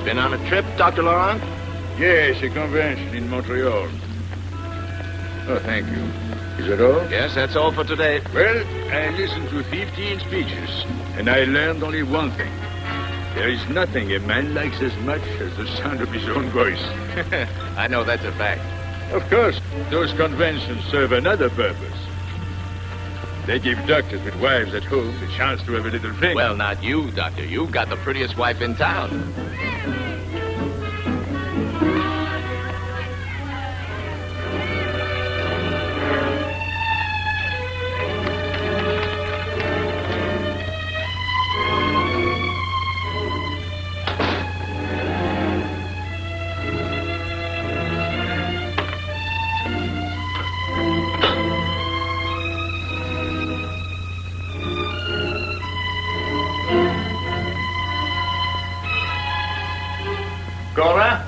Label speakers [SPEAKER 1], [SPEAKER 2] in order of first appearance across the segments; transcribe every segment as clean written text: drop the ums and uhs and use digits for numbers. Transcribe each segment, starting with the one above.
[SPEAKER 1] Been on a trip, Dr. Laurent?
[SPEAKER 2] Yes, a convention in Montreal. Oh, thank you. Is that all?
[SPEAKER 1] Yes, that's all for today.
[SPEAKER 2] Well, I listened to 15 speeches, and I learned only one thing. There is nothing a man likes as much as the sound of his own voice.
[SPEAKER 1] I know that's a fact.
[SPEAKER 2] Of course, those conventions serve another purpose. They give doctors with wives at home the chance to have a little fling.
[SPEAKER 1] Well, not you, Doctor. You've got the prettiest wife in town. Cora?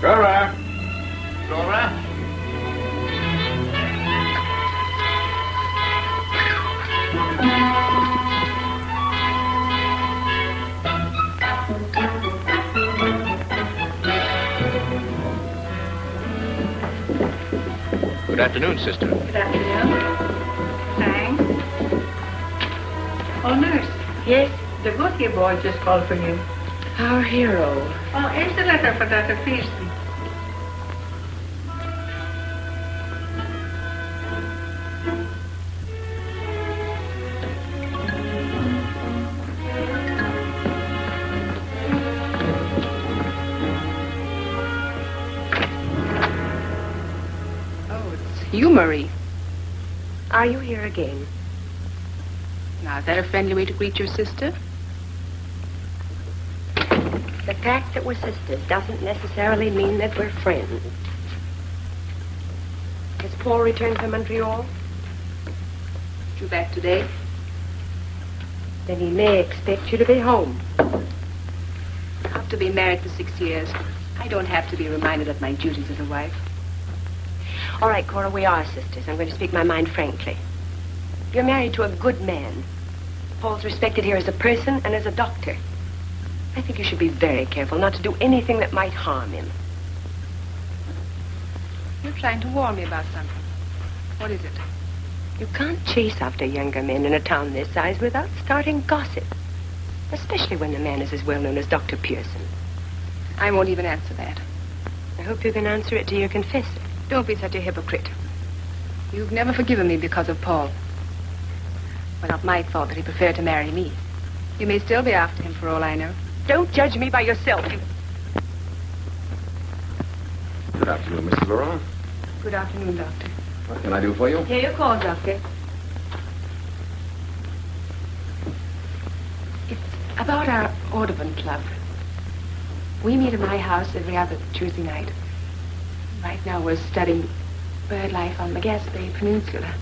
[SPEAKER 2] Cora?
[SPEAKER 1] Cora? Good afternoon, sister.
[SPEAKER 3] Good afternoon. Thanks. Oh, nurse.
[SPEAKER 4] Yes,
[SPEAKER 3] The Gautier boy just called for you.
[SPEAKER 4] our hero.
[SPEAKER 3] Oh, here's the letter for Dr. Pearson.
[SPEAKER 4] Oh, it's you, Marie. Are you here again? Now, is that a friendly way to greet your sister?
[SPEAKER 5] The fact that we're sisters doesn't necessarily mean that we're friends. Has Paul returned from Montreal?
[SPEAKER 4] You back today?
[SPEAKER 5] Then he may expect you to be home.
[SPEAKER 4] After being married for 6 years, I don't have to be reminded of my duties as a wife.
[SPEAKER 5] All right, Cora, we are sisters. I'm going to speak my mind frankly. You're married to a good man. Paul's respected here as a person and as a doctor. I think you should be very careful not to do anything that might harm him.
[SPEAKER 4] You're trying to warn me about something. What is it?
[SPEAKER 5] You can't chase after younger men in a town this size without starting gossip. Especially when the man is as well known as Dr. Pearson.
[SPEAKER 4] I won't even answer that.
[SPEAKER 5] I hope you can answer it to your confessor.
[SPEAKER 4] Don't be such a hypocrite. You've never forgiven me because of Paul. Well, not my fault that he preferred to marry me. You may still be after him for all I know.
[SPEAKER 5] Don't judge me by yourself.
[SPEAKER 6] Good afternoon, Mrs. Laurent.
[SPEAKER 4] Good afternoon, Doctor.
[SPEAKER 6] What can I do for you?
[SPEAKER 4] Here you call, Doctor. It's about our Audubon Club. We meet at my house every other Tuesday night. Right now we're studying bird life on the Gaspé Peninsula.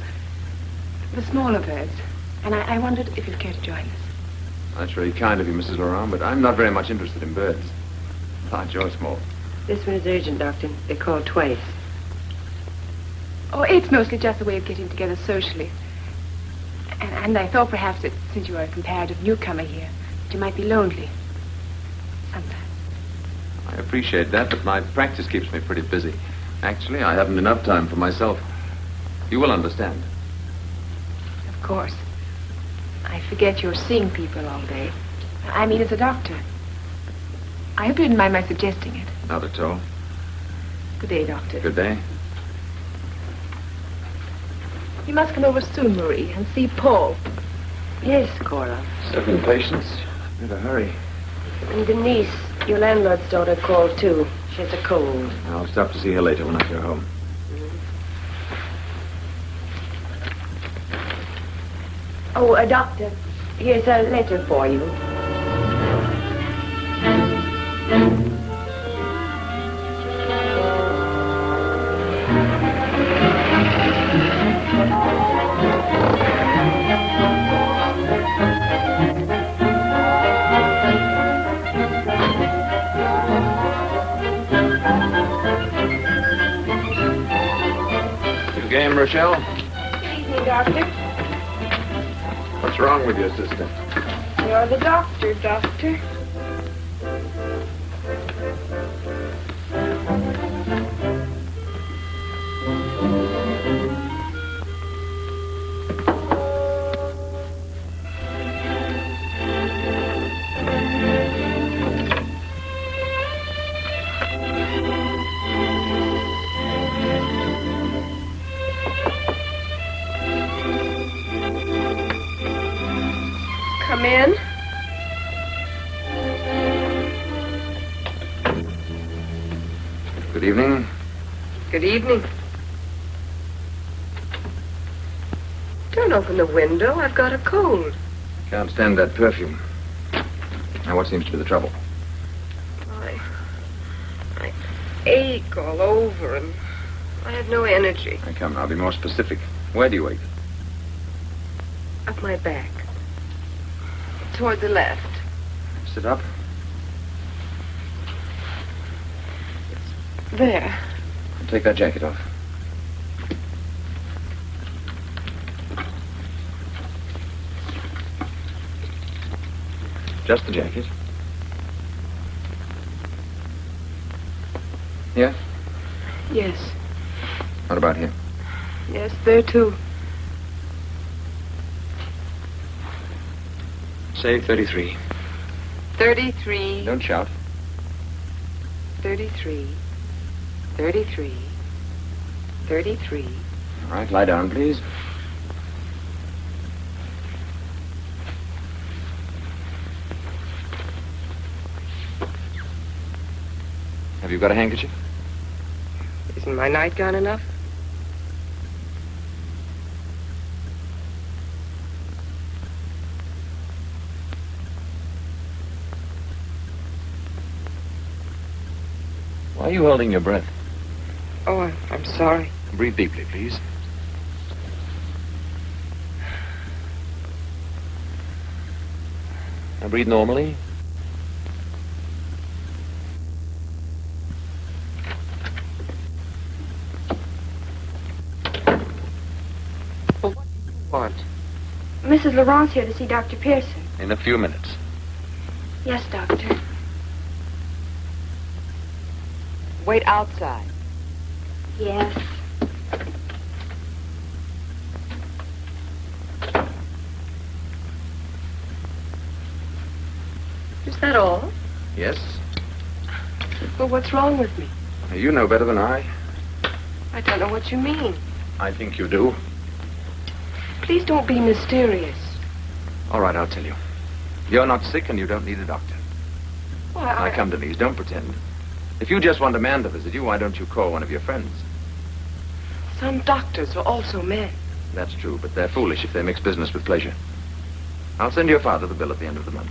[SPEAKER 4] The smaller birds. And I wondered if you'd care to join us.
[SPEAKER 6] That's very kind of you, Mrs. Laurent, but I'm not very much interested in birds. Large or small.
[SPEAKER 5] This one is urgent, Doctor. They called twice.
[SPEAKER 4] Oh, it's mostly just a way of getting together socially. And I thought perhaps that since you are a comparative newcomer here, that you might be lonely. Sometimes.
[SPEAKER 6] I appreciate that, but my practice keeps me pretty busy. Actually, I haven't enough time for myself. You will understand.
[SPEAKER 4] Of course. I forget you're seeing people all day. I mean, as a doctor. I hope you didn't mind my suggesting it.
[SPEAKER 6] Not at all.
[SPEAKER 4] Good day, Doctor.
[SPEAKER 6] Good day.
[SPEAKER 4] You must come over soon, Marie, and see Paul.
[SPEAKER 5] Yes, Cora.
[SPEAKER 6] 7 patients. Better hurry.
[SPEAKER 5] And Denise, your landlord's daughter, called too. She has a cold.
[SPEAKER 6] I'll stop to see her later when I get home.
[SPEAKER 4] Oh, doctor, here's a letter for you.
[SPEAKER 6] You game, Rochelle?
[SPEAKER 4] Good evening, doctor.
[SPEAKER 6] What's wrong with your sister?
[SPEAKER 4] You're the doctor, doctor. Come in.
[SPEAKER 6] Good evening.
[SPEAKER 5] Good evening. Don't open the window. I've got a cold.
[SPEAKER 6] Can't stand that perfume. Now, what seems to be the trouble?
[SPEAKER 5] I ache all over and I have no energy.
[SPEAKER 6] Now, come, I'll be more specific. Where do you ache?
[SPEAKER 5] Up my back. Toward the left.
[SPEAKER 6] Sit up.
[SPEAKER 5] There.
[SPEAKER 6] Take that jacket off. Just the jacket. Yeah?
[SPEAKER 5] Yes.
[SPEAKER 6] What about here?
[SPEAKER 5] Yes, there too.
[SPEAKER 6] Say 33.
[SPEAKER 5] 33.
[SPEAKER 6] Don't shout.
[SPEAKER 5] 33. 33. 33.
[SPEAKER 6] All right, lie down, please. Have you got a handkerchief?
[SPEAKER 5] Isn't my nightgown enough?
[SPEAKER 6] Why are you holding your breath?
[SPEAKER 5] Oh, I'm sorry.
[SPEAKER 6] Breathe deeply, please. Now breathe normally.
[SPEAKER 5] Well, what do you want? Mrs. Laurent's here to see Dr. Pearson.
[SPEAKER 6] In a few minutes.
[SPEAKER 4] Yes, doctor.
[SPEAKER 5] Wait outside.
[SPEAKER 4] Yes.
[SPEAKER 5] Is that all?
[SPEAKER 6] Yes?
[SPEAKER 5] Well, what's wrong with me?
[SPEAKER 6] You know better than I.
[SPEAKER 5] I don't know what you mean.
[SPEAKER 6] I think you do.
[SPEAKER 5] Please don't be mysterious.
[SPEAKER 6] All right, I'll tell you. You're not sick and you don't need a doctor.
[SPEAKER 5] Why,
[SPEAKER 6] Now, come, Denise, don't pretend. If you just want a man to visit you, why don't you call one of your friends?
[SPEAKER 5] Some doctors are also men.
[SPEAKER 6] That's true, but they're foolish if they mix business with pleasure. I'll send your father the bill at the end of the month.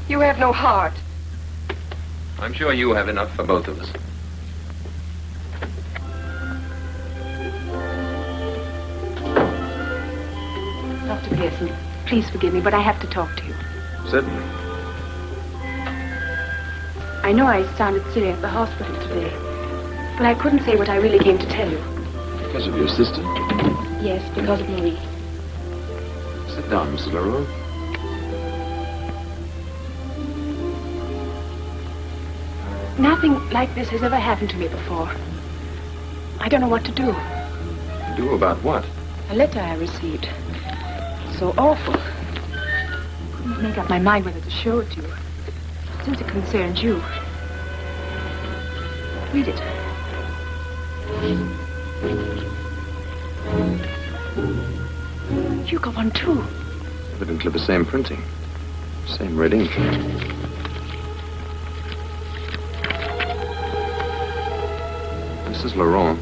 [SPEAKER 5] You have no heart.
[SPEAKER 6] I'm sure you have enough for both of us.
[SPEAKER 4] Dr. Pearson, please forgive me, but I have to talk to you.
[SPEAKER 6] Certainly.
[SPEAKER 4] I know I sounded silly at the hospital today, but I couldn't say what I really came to tell you.
[SPEAKER 6] Because of your sister?
[SPEAKER 4] Yes, because of Marie.
[SPEAKER 6] Sit down, Mrs. LaRue.
[SPEAKER 4] Nothing like this has ever happened to me before. I don't know what to do.
[SPEAKER 6] Do about what?
[SPEAKER 4] A letter I received. So awful. Couldn't make up my mind whether to show it to you. Since it concerns you. Read it. You got one too.
[SPEAKER 6] Evidently the same printing. Same red ink. Mrs. Laurent,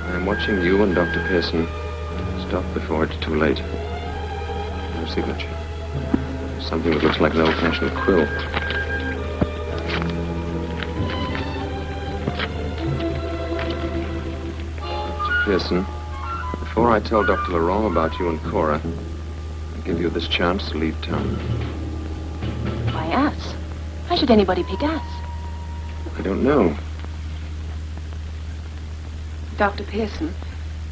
[SPEAKER 6] I am watching you and Dr. Pearson stop before it's too late. signature. Something that looks like an old-fashioned quill. Mr. Pearson, before I tell Dr. Laurent about you and Cora, I give you this chance to leave town.
[SPEAKER 4] Why us? Why should anybody pick us?
[SPEAKER 6] I don't know.
[SPEAKER 4] Dr. Pearson,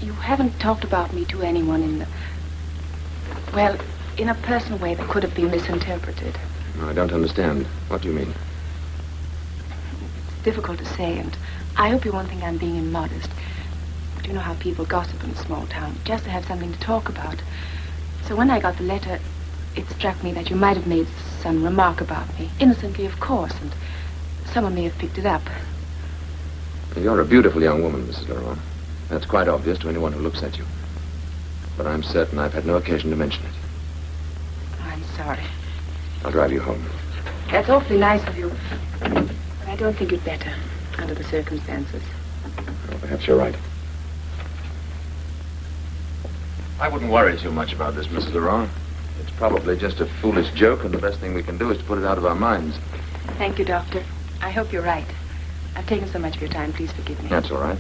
[SPEAKER 4] you haven't talked about me to anyone in a personal way that could have been misinterpreted.
[SPEAKER 6] No, I don't understand. What do you mean?
[SPEAKER 4] It's difficult to say, and I hope you won't think I'm being immodest. But you know how people gossip in a small town, just to have something to talk about. So when I got the letter, it struck me that you might have made some remark about me. Innocently, of course, and someone may have picked it up.
[SPEAKER 6] You're a beautiful young woman, Mrs. Laurent. That's quite obvious to anyone who looks at you. But I'm certain I've had no occasion to mention it.
[SPEAKER 4] I'm sorry.
[SPEAKER 6] I'll drive you home.
[SPEAKER 4] That's awfully nice of you. But I don't think you'd better, under the circumstances.
[SPEAKER 6] Well, perhaps you're right. I wouldn't worry too much about this, Mrs. Laurent. It's probably just a foolish joke, and the best thing we can do is to put it out of our minds.
[SPEAKER 4] Thank you, Doctor. I hope you're right. I've taken so much of your time. Please forgive me.
[SPEAKER 6] That's all right.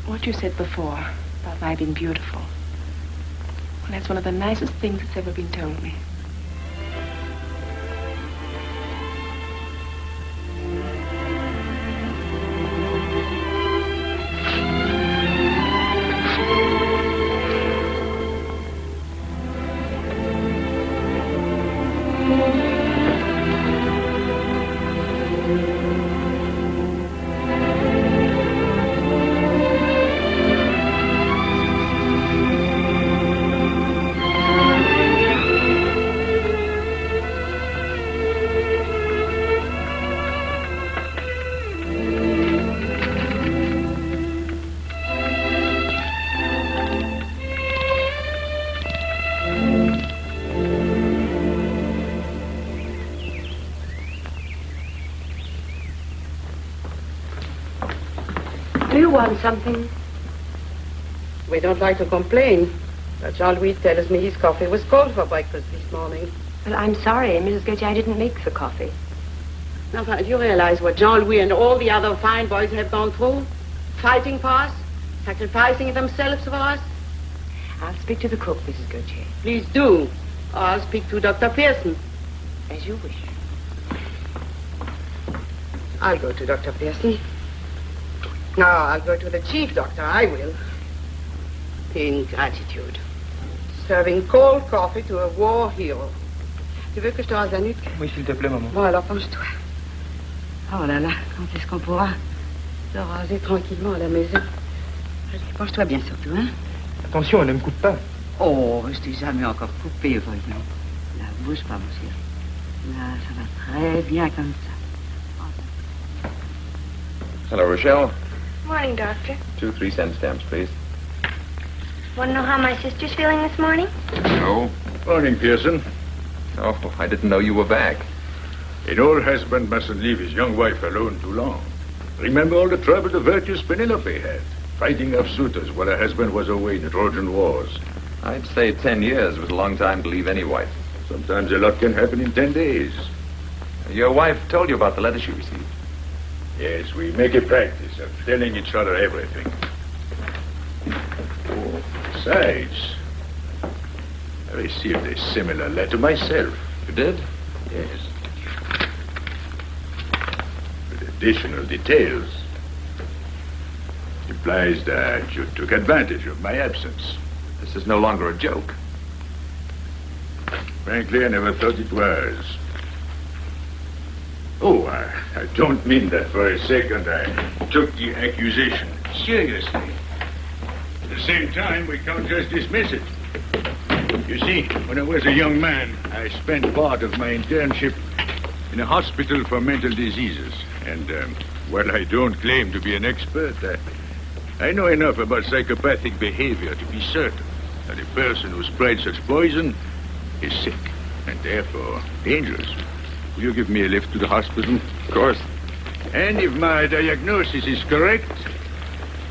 [SPEAKER 4] What you said before about my being beautiful, well, that's one of the nicest things that's ever been told me.
[SPEAKER 5] Do you want something?
[SPEAKER 3] We don't like to complain, but Jean-Louis tells me his coffee was cold for breakfast this morning.
[SPEAKER 5] Well, I'm sorry, Mrs. Gauthier, I didn't make the coffee.
[SPEAKER 3] Now, do you realize what Jean-Louis and all the other fine boys have gone through? Fighting for us, sacrificing themselves for us?
[SPEAKER 5] I'll speak to the cook, Mrs. Gauthier.
[SPEAKER 3] Please do, or I'll speak to Dr. Pearson.
[SPEAKER 5] As you wish.
[SPEAKER 3] I'll go to Dr. Pearson. No, I'll go to the chief doctor, I will. Ingratitude. Serving cold coffee to a war hero. Tu veux que je te rase la nuque?
[SPEAKER 7] Oui, s'il te plaît, maman.
[SPEAKER 3] Bon, alors penche-toi. Oh là là, quand est-ce qu'on pourra se raser tranquillement à la maison? Allez, penche-toi bien surtout, hein?
[SPEAKER 7] Attention, elle ne me coupe pas.
[SPEAKER 3] Oh, je t'ai jamais encore coupé, voyons. Là, bouge pas, mon chéri. Là, ça va très bien comme ça.
[SPEAKER 6] Hello, Rochelle.
[SPEAKER 8] Morning, Doctor.
[SPEAKER 6] 2 3-cent stamps, please.
[SPEAKER 8] Want to know how my sister's feeling this morning?
[SPEAKER 2] No. Morning, Pearson.
[SPEAKER 6] Oh, I didn't know you were back.
[SPEAKER 2] An old husband mustn't leave his young wife alone too long. Remember all the trouble the virtuous Penelope had, fighting off suitors while her husband was away in the Trojan Wars.
[SPEAKER 6] I'd say 10 years was a long time to leave any wife.
[SPEAKER 2] Sometimes a lot can happen in 10 days.
[SPEAKER 6] Your wife told you about the letter she received.
[SPEAKER 2] Yes, we make a practice of telling each other everything. Besides, I received a similar letter myself.
[SPEAKER 6] You did?
[SPEAKER 2] Yes. With additional details. Implies that you took advantage of my absence.
[SPEAKER 6] This is no longer a joke.
[SPEAKER 2] Frankly, I never thought it was. Oh, I don't mean that for a second. I took the accusation seriously. At the same time, we can't just dismiss it. You see, when I was a young man, I spent part of my internship in a hospital for mental diseases. And while I don't claim to be an expert, I know enough about psychopathic behavior to be certain that a person who spreads such poison is sick and therefore dangerous. Will you give me a lift to the hospital?
[SPEAKER 6] Of course.
[SPEAKER 2] And if my diagnosis is correct,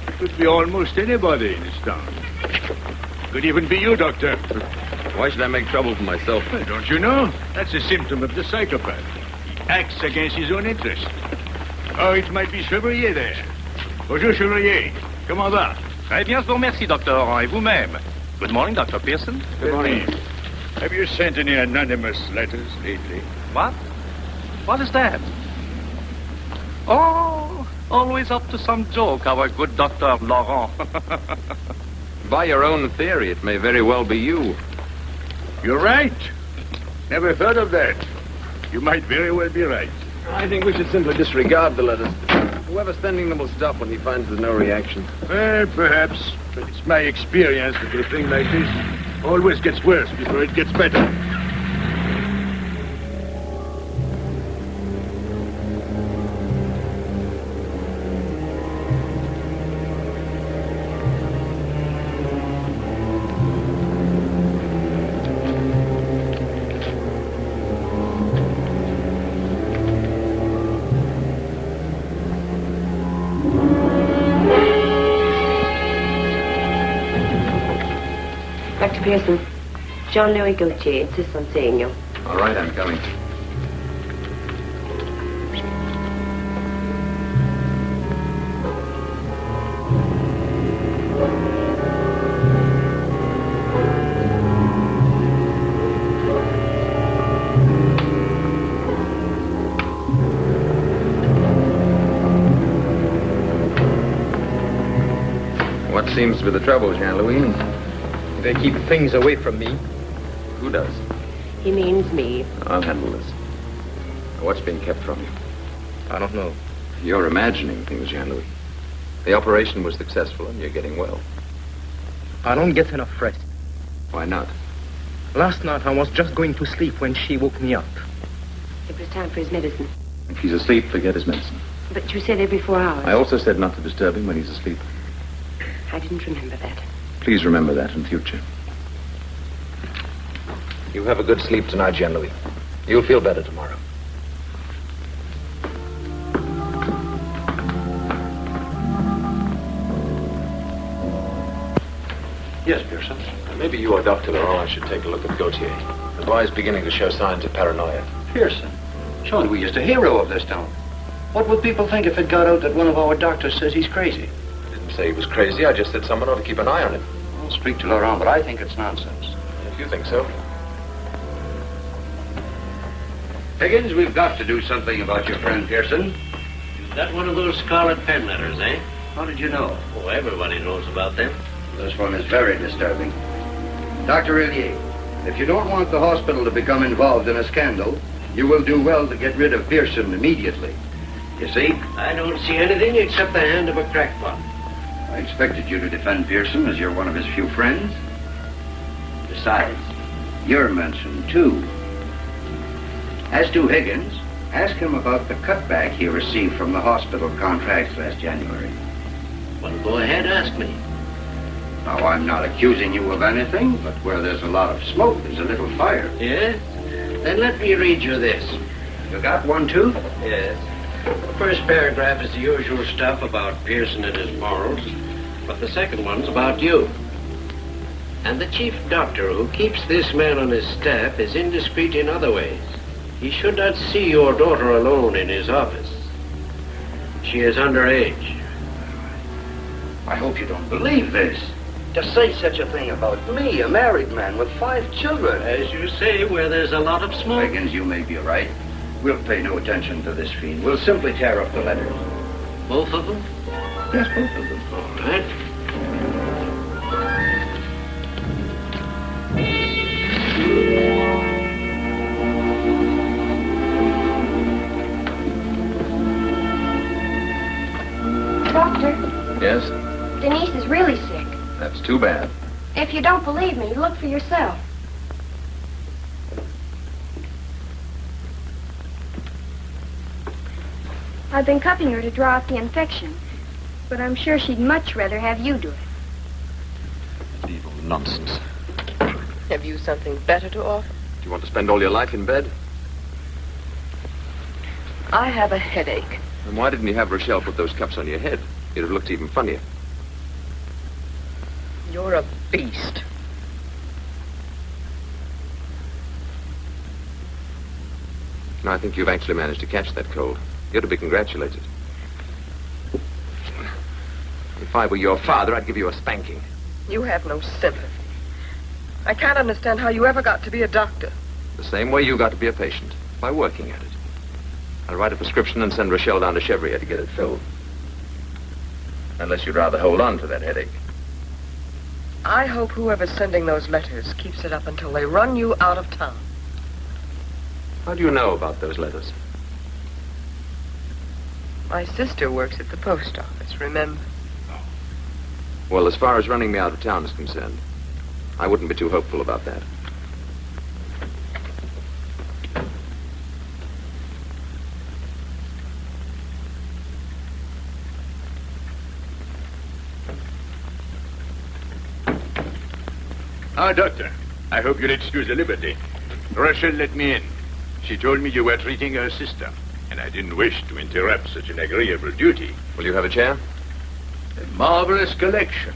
[SPEAKER 2] it could be almost anybody in this town. Could even be you, Doctor.
[SPEAKER 6] Why should I make trouble for myself?
[SPEAKER 2] Well, don't you know? That's a symptom of the psychopath. He acts against his own interest. Oh, it might be Chevalier there. Bonjour, Chevalier. Comment va?
[SPEAKER 9] Très bien, je vous remercie, docteur. Et vous-même? Good morning, Dr. Pearson.
[SPEAKER 2] Good morning. Have you sent any anonymous letters lately?
[SPEAKER 9] What? What is that? Oh, always up to some joke, our good Dr. Laurent.
[SPEAKER 6] By your own theory, it may very well be you.
[SPEAKER 2] You're right. Never thought of that. You might very well be right.
[SPEAKER 6] I think we should simply disregard the letters. Whoever's sending them will stop when he finds there's no reaction.
[SPEAKER 2] Well, perhaps. But it's my experience that a thing like this always gets worse before it gets better.
[SPEAKER 5] Dr. Pearson, Jean-Louis Gaultier insists on seeing you.
[SPEAKER 6] All right, I'm coming. What seems to be the trouble, Jean-Louis?
[SPEAKER 7] They keep things away from me.
[SPEAKER 6] Who does?
[SPEAKER 5] He means me.
[SPEAKER 6] I'll handle this. What's being kept from you?
[SPEAKER 7] I don't know.
[SPEAKER 6] You're imagining things, Jean-Louis. The operation was successful and you're getting well.
[SPEAKER 7] I don't get enough rest.
[SPEAKER 6] Why not?
[SPEAKER 7] Last night I was just going to sleep when she woke me up.
[SPEAKER 5] It was time for his medicine.
[SPEAKER 6] If he's asleep, forget his medicine.
[SPEAKER 5] But you said every 4 hours.
[SPEAKER 6] I also said not to disturb him when he's asleep.
[SPEAKER 5] I didn't remember that.
[SPEAKER 6] Please remember that in future. You have a good sleep tonight, Jean-Louis. You'll feel better tomorrow.
[SPEAKER 10] Yes, Pearson.
[SPEAKER 6] Maybe you or Dr. Laurent should take a look at Gaultier. The boy's beginning to show signs of paranoia.
[SPEAKER 10] Pearson? Jean-Louis is the hero of this town. What would people think if it got out that one of our doctors says he's crazy?
[SPEAKER 6] I didn't say he was crazy. I just said someone ought to keep an eye on him.
[SPEAKER 10] I'll speak to Laurent, but I think it's nonsense.
[SPEAKER 6] If you think so.
[SPEAKER 10] Higgins, we've got to do something about your friend Pearson.
[SPEAKER 11] Is that one of those scarlet pen letters, eh?
[SPEAKER 10] How did you know?
[SPEAKER 11] Oh, everybody knows about them.
[SPEAKER 10] This one is very disturbing. Dr. Illier, if you don't want the hospital to become involved in a scandal, you will do well to get rid of Pearson immediately. You see?
[SPEAKER 11] I don't see anything except the hand of a crackpot.
[SPEAKER 10] I expected you to defend Pearson as you're one of his few friends. Besides, you're mentioned too. As to Higgins, ask him about the cutback he received from the hospital contracts last January.
[SPEAKER 11] Well, go ahead, ask me.
[SPEAKER 10] Now, I'm not accusing you of anything, but where there's a lot of smoke, there's a little fire.
[SPEAKER 11] Yes? Then let me read you this.
[SPEAKER 10] You got one, too?
[SPEAKER 11] Yes. The first paragraph is the usual stuff about Pearson and his morals, but the second one's about you. And the chief doctor who keeps this man on his staff is indiscreet in other ways. He should not see your daughter alone in his office. She is underage.
[SPEAKER 10] I hope you don't believe this. To say such a thing about me, a married man with 5 children.
[SPEAKER 11] As you say, where there's a lot of smoke.
[SPEAKER 10] Higgins, you may be right. We'll pay no attention to this fiend. We'll simply tear up the letters.
[SPEAKER 11] Both of them?
[SPEAKER 10] Yes, both of them.
[SPEAKER 11] All right.
[SPEAKER 8] Doctor,
[SPEAKER 6] Yes?
[SPEAKER 8] Denise is really sick.
[SPEAKER 6] That's too bad.
[SPEAKER 8] If you don't believe me, look for yourself. I've been cupping her to draw out the infection, but I'm sure she'd much rather have you do it.
[SPEAKER 6] Evil nonsense.
[SPEAKER 12] Have you something better to offer?
[SPEAKER 6] Do you want to spend all your life in bed?
[SPEAKER 12] I have a headache.
[SPEAKER 6] Then why didn't you have Rochelle put those cups on your head? It'd have looked even funnier.
[SPEAKER 12] You're a beast.
[SPEAKER 6] No, I think you've actually managed to catch that cold. You're to be congratulated. If I were your father, I'd give you a spanking.
[SPEAKER 12] You have no sympathy. I can't understand how you ever got to be a doctor.
[SPEAKER 6] The same way you got to be a patient, by working at it. I'll write a prescription and send Rochelle down to Chevrier to get it filled. Unless you'd rather hold on to that headache.
[SPEAKER 12] I hope whoever's sending those letters keeps it up until they run you out of town.
[SPEAKER 6] How do you know about those letters?
[SPEAKER 12] My sister works at the post office, remember?
[SPEAKER 6] Well, as far as running me out of town is concerned, I wouldn't be too hopeful about that.
[SPEAKER 2] Ah, Doctor, I hope you'll excuse the liberty. Rochelle let me in. She told me you were treating her sister, and I didn't wish to interrupt such an agreeable duty.
[SPEAKER 6] Will you have a chair?
[SPEAKER 2] A marvelous collection.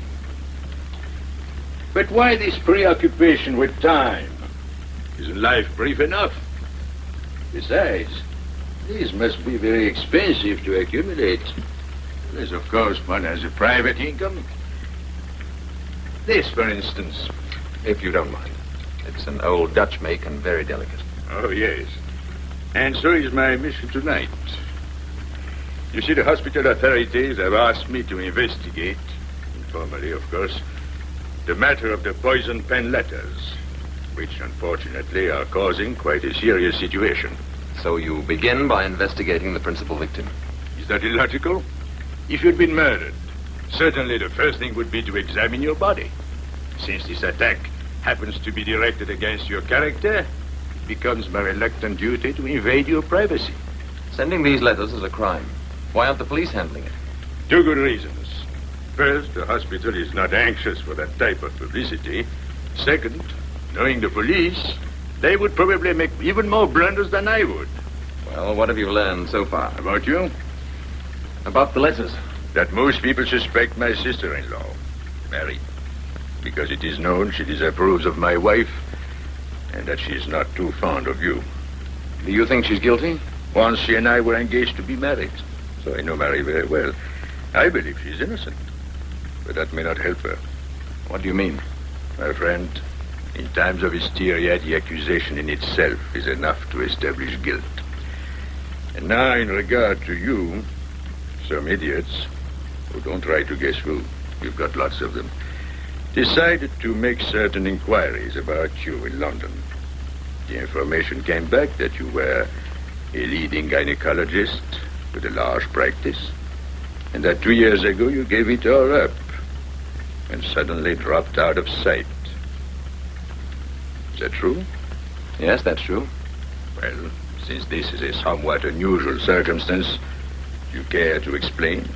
[SPEAKER 2] But why this preoccupation with time? Isn't life brief enough? Besides, these must be very expensive to accumulate. Unless, of course, one has a private income. This, for instance.
[SPEAKER 6] If you don't mind. It's an old Dutch make and very delicate.
[SPEAKER 2] Oh, yes. And so is my mission tonight. You see, the hospital authorities have asked me to investigate, informally, of course, the matter of the poison pen letters, which unfortunately are causing quite a serious situation.
[SPEAKER 6] So you begin by investigating the principal victim.
[SPEAKER 2] Is that illogical? If you'd been murdered, certainly the first thing would be to examine your body. Since this attack happens to be directed against your character, it becomes my reluctant duty to invade your privacy.
[SPEAKER 6] Sending these letters is a crime. Why aren't the police handling it?
[SPEAKER 2] Two good reasons. First, the hospital is not anxious for that type of publicity. Second, knowing the police, they would probably make even more blunders than I would.
[SPEAKER 6] Well, what have you learned so far?
[SPEAKER 2] About you?
[SPEAKER 6] About the letters.
[SPEAKER 2] That most people suspect my sister-in-law, Mary, because it is known she disapproves of my wife and that she is not too fond of you.
[SPEAKER 6] Do you think she's guilty?
[SPEAKER 2] Once she and I were engaged to be married, so I know Mary very well. I believe she's innocent, but that may not help her.
[SPEAKER 6] What do you mean?
[SPEAKER 2] My friend, in times of hysteria, the accusation in itself is enough to establish guilt. And now, in regard to you, some idiots, who don't try to guess who, you've got lots of them, decided to make certain inquiries about you in London. The information came back that you were a leading gynecologist with a large practice, and that 2 years ago you gave it all up and suddenly dropped out of sight. Is that true?
[SPEAKER 6] Yes, that's true.
[SPEAKER 2] Well, since this is a somewhat unusual circumstance, do you care to explain?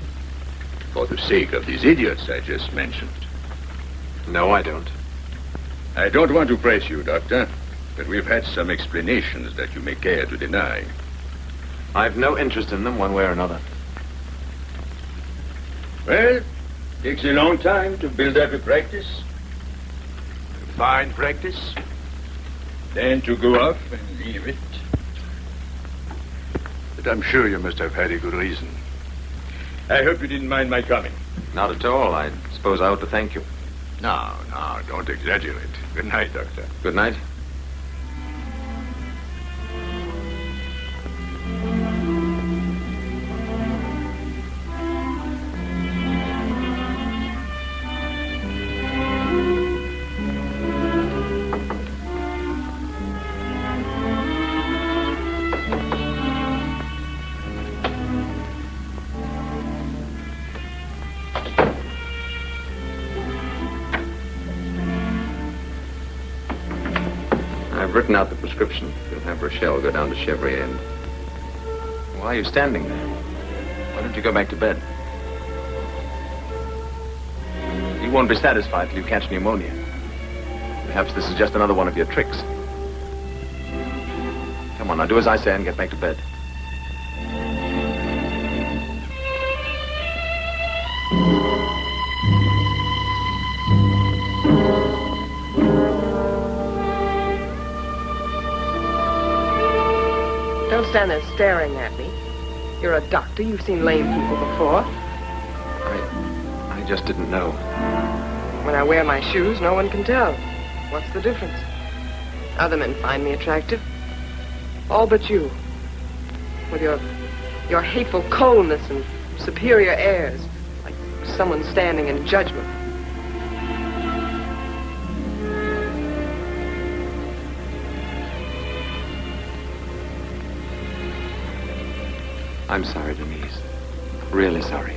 [SPEAKER 2] For the sake of these idiots I just mentioned.
[SPEAKER 6] No, I don't.
[SPEAKER 2] I don't want to press you, Doctor, but we've had some explanations that you may care to deny.
[SPEAKER 6] I've no interest in them one way or another.
[SPEAKER 2] Well, it takes a long time to build up a practice. A fine practice. Then to go off and leave it. But I'm sure you must have had a good reason. I hope you didn't mind my coming.
[SPEAKER 6] Not at all. I suppose I ought to thank you.
[SPEAKER 2] No, don't exaggerate. Good night, Doctor.
[SPEAKER 6] Good night. I've written out the prescription. You'll have Rochelle go down to Chevrier and... Why are you standing there? Why don't you go back to bed? You won't be satisfied till you catch pneumonia. Perhaps this is just another one of your tricks. Come on, now do as I say and get back to bed.
[SPEAKER 12] Don't Senna's staring at me. You're a doctor. You've seen lame people before.
[SPEAKER 6] I just didn't know.
[SPEAKER 12] When I wear my shoes, no one can tell. What's the difference? Other men find me attractive. All but you. With your hateful coldness and superior airs. Like someone standing in judgment.
[SPEAKER 6] I'm sorry, Denise. Really sorry.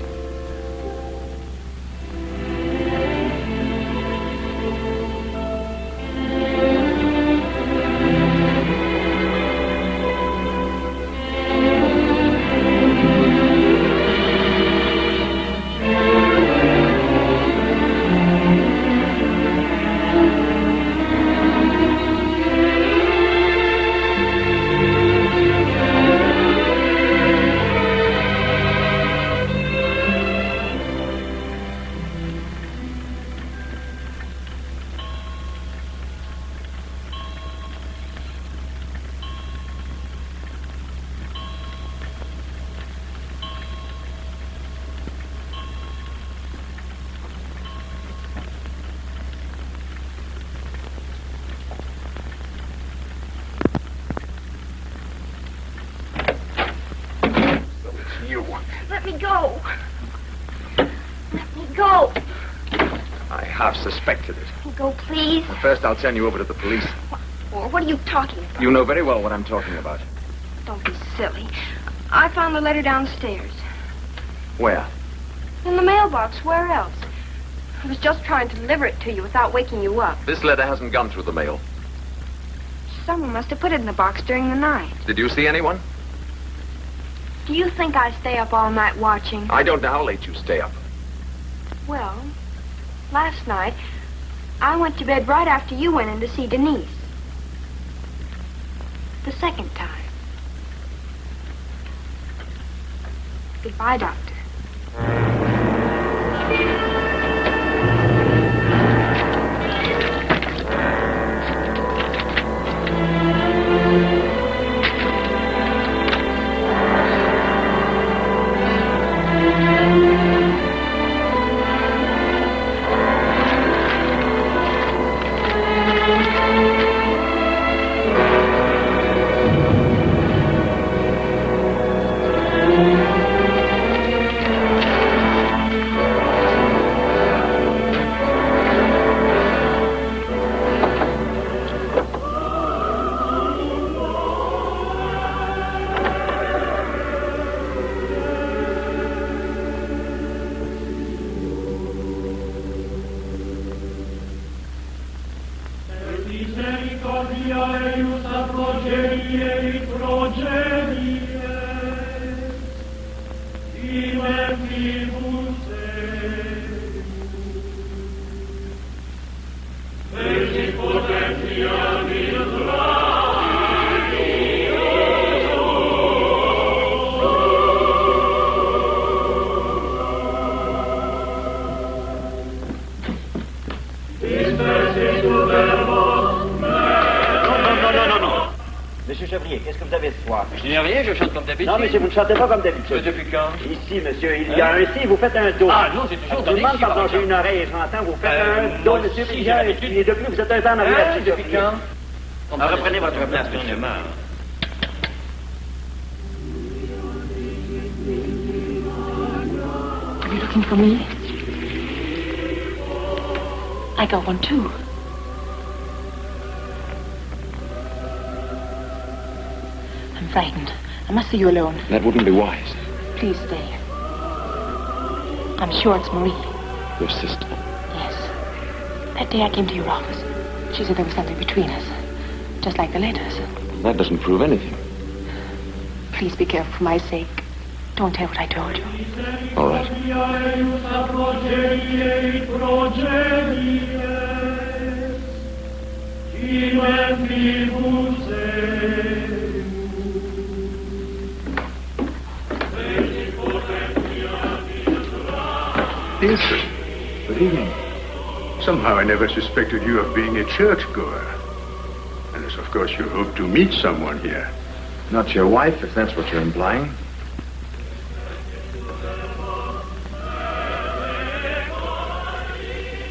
[SPEAKER 8] Let me go. Let me go.
[SPEAKER 6] I half suspected it.
[SPEAKER 8] Let me go, please.
[SPEAKER 6] But first, I'll turn you over to the police.
[SPEAKER 8] What are you talking about?
[SPEAKER 6] You know very well what I'm talking about.
[SPEAKER 8] Don't be silly. I found the letter downstairs.
[SPEAKER 6] Where?
[SPEAKER 8] In the mailbox. Where else? I was just trying to deliver it to you without waking you up.
[SPEAKER 6] This letter hasn't gone through the mail.
[SPEAKER 8] Someone must have put it in the box during the night.
[SPEAKER 6] Did you see anyone?
[SPEAKER 8] Do you think I stay up all night watching?
[SPEAKER 6] I don't know how late you stay up.
[SPEAKER 8] Well, last night, I went to bed right after you went in to see Denise. The second time. Goodbye, Doctor.
[SPEAKER 13] Non, monsieur, vous ne chantez pas comme d'habitude.
[SPEAKER 9] Depuis quand?
[SPEAKER 13] Ici, monsieur, il y a un si, vous faites un do.
[SPEAKER 9] Ah, non, c'est toujours
[SPEAKER 13] tout le monde, pardon, j'ai une oreille et j'entends, vous faites un do, monsieur, puis et depuis, vous êtes un temps en arrière là-dessus.
[SPEAKER 9] Depuis quand?
[SPEAKER 13] Reprenez votre place, monsieur.
[SPEAKER 4] Are you looking for me? I got one too. I'm frightened. I must see you alone.
[SPEAKER 6] That wouldn't be wise.
[SPEAKER 4] Please stay. I'm sure it's Marie.
[SPEAKER 6] Your sister.
[SPEAKER 4] Yes. That day I came to your office. She said there was something between us. Just like the letters.
[SPEAKER 6] That doesn't prove anything.
[SPEAKER 4] Please be careful for my sake. Don't tell what I told you.
[SPEAKER 6] All right.
[SPEAKER 2] Pearson, good evening. Somehow I never suspected you of being a churchgoer. Unless, of course, you hope to meet someone here.
[SPEAKER 6] Not your wife, if that's what you're implying.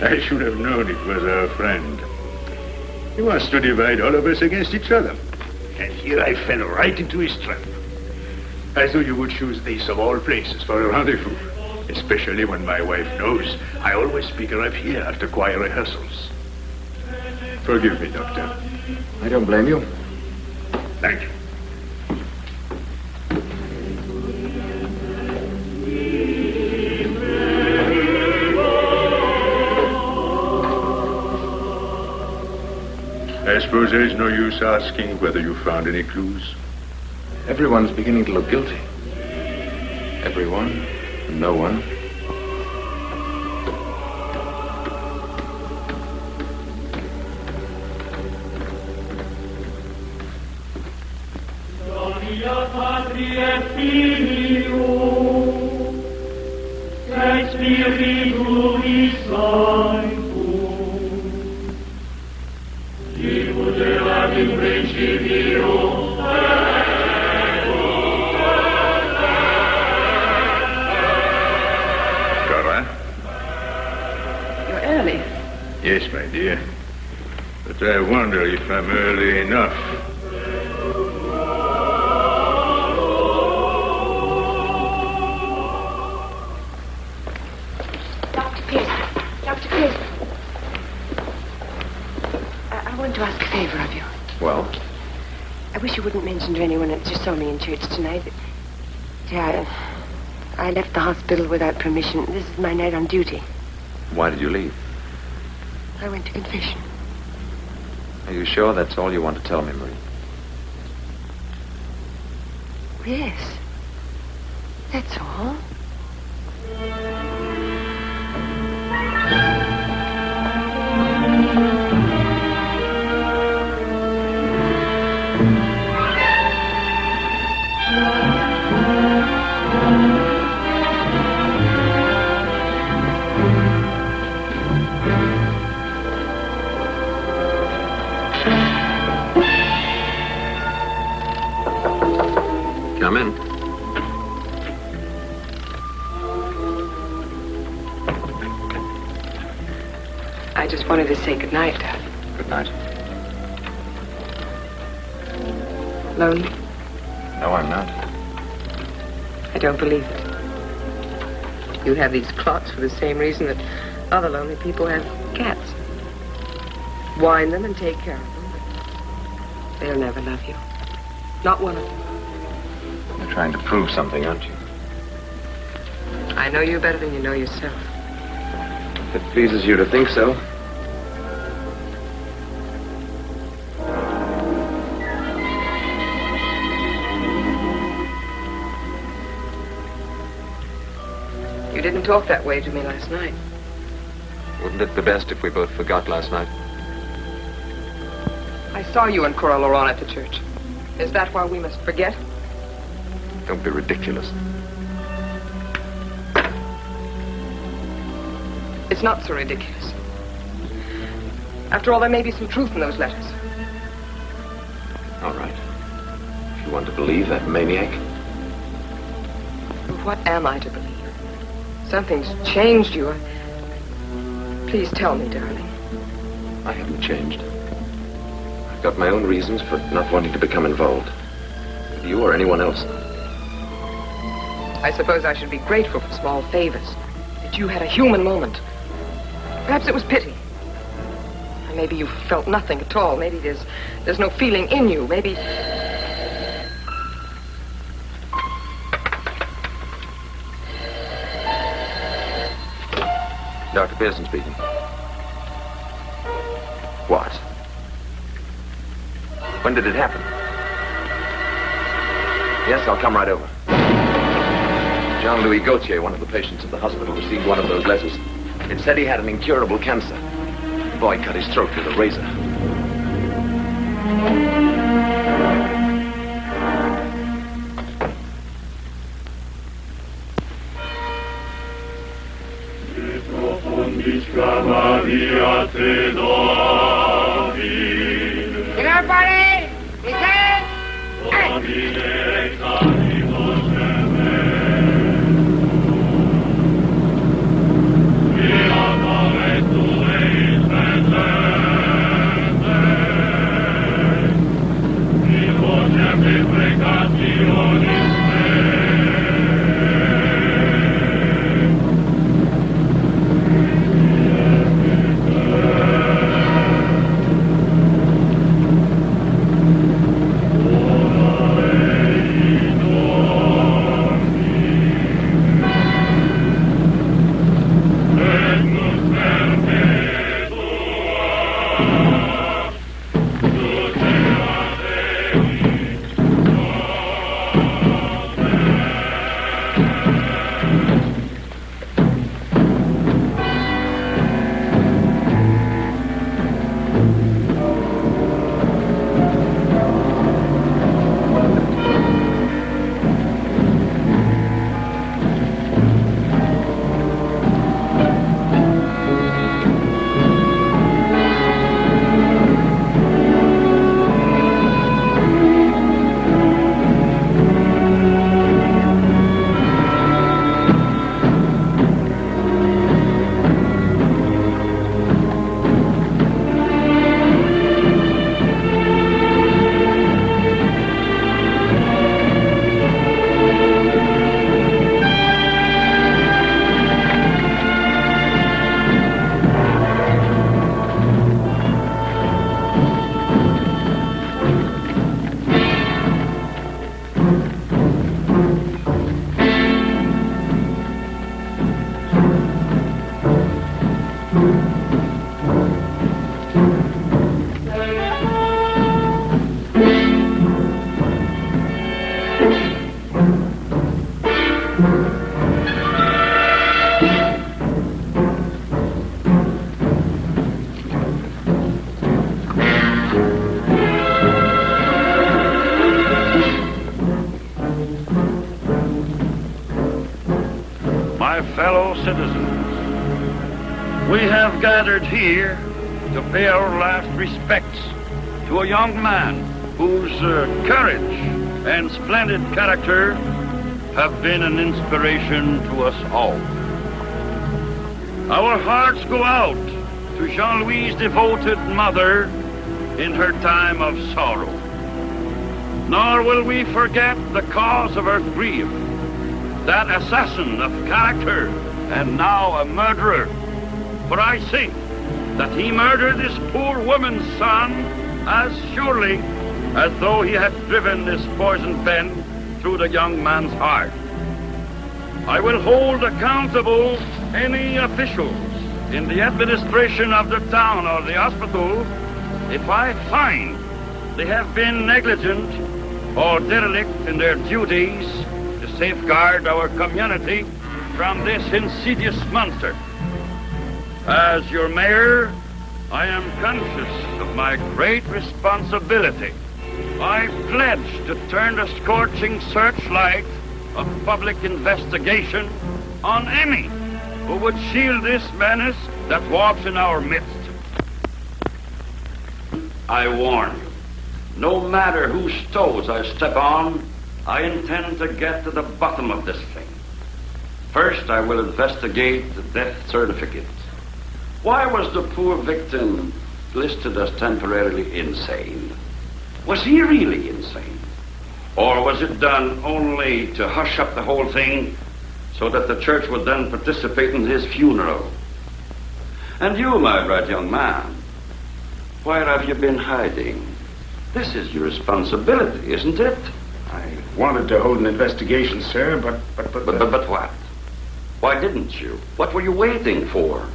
[SPEAKER 2] I should have known it was our friend. He wants to divide all of us against each other. And here I fell right into his trap. I thought you would choose this of all places for a rendezvous. Especially when my wife knows I always speak her up here after choir rehearsals. Forgive me, Doctor.
[SPEAKER 6] I don't blame you.
[SPEAKER 2] Thank you. I suppose there's no use asking whether you found any clues.
[SPEAKER 6] Everyone's beginning to look guilty. Everyone and no one.
[SPEAKER 2] Yes, my dear. But I wonder if I'm early enough.
[SPEAKER 5] Dr. Pearson. Dr. Pearson. I want to ask a favor of you.
[SPEAKER 6] Well?
[SPEAKER 5] I wish you wouldn't mention to anyone that you saw me in church tonight. Yeah, I left the hospital without permission. This is my night on duty.
[SPEAKER 6] Why did you leave?
[SPEAKER 5] I went to confession.
[SPEAKER 6] Are you sure that's all you want to tell me, Marie?
[SPEAKER 5] Yes. That's all.
[SPEAKER 6] Come in.
[SPEAKER 12] I just wanted to say good night.
[SPEAKER 6] Good night.
[SPEAKER 12] Lonely?
[SPEAKER 6] No, I'm not.
[SPEAKER 12] I don't believe it. You have these clots for the same reason that other lonely people have cats. Wind them and take care of them. But they'll never love you. Not one of them.
[SPEAKER 6] You're trying to prove something, aren't you?
[SPEAKER 12] I know you better than you know yourself.
[SPEAKER 6] If it pleases you to think so.
[SPEAKER 12] You didn't talk that way to me last night.
[SPEAKER 6] Wouldn't it be best if we both forgot last night?
[SPEAKER 12] I saw you and Cora Laurent at the church. Is that why we must forget?
[SPEAKER 6] Don't be ridiculous.
[SPEAKER 12] It's not so ridiculous. After all, there may be some truth in those letters.
[SPEAKER 6] All right. If you want to believe that maniac.
[SPEAKER 12] What am I to believe? Something's changed you. Please tell me, darling.
[SPEAKER 6] I haven't changed. I've got my own reasons for not wanting to become involved. With you or anyone else.
[SPEAKER 12] I suppose I should be grateful for small favors. That you had a human moment. Perhaps it was pity. Or maybe you felt nothing at all. Maybe there's no feeling in you. Maybe...
[SPEAKER 6] Dr. Pearson speaking. What? When did it happen? Yes, I'll come right over. Jean-Louis Gauthier, one of the patients at the hospital, received one of those letters. It said he had an incurable cancer. The boy cut his throat with a razor.
[SPEAKER 14] Everybody, listen! My fellow citizens, we have gathered here to pay our last respects to a young man whose courage and splendid character have been an inspiration to us all. Our hearts go out to Jean-Louis's devoted mother in her time of sorrow. Nor will we forget the cause of her grief, that assassin of character and now a murderer. For I think that he murdered this poor woman's son as surely as though he had driven this poison pen through the young man's heart. I will hold accountable any officials in the administration of the town or the hospital if I find they have been negligent or derelict in their duties to safeguard our community from this insidious monster. As your mayor, I am conscious of my great responsibility. I pledge to turn the scorching searchlight of public investigation on any who would shield this menace that walks in our midst. I warn you, no matter whose toes I step on, I intend to get to the bottom of this thing. First, I will investigate the death certificate. Why was the poor victim listed as temporarily insane? Was he really insane? Or was it done only to hush up the whole thing so that the church would then participate in his funeral? And you, my bright young man, where have you been hiding? This is your responsibility, isn't it?
[SPEAKER 2] I wanted to hold an investigation, sir, but
[SPEAKER 14] what? Why didn't you? What were you waiting for?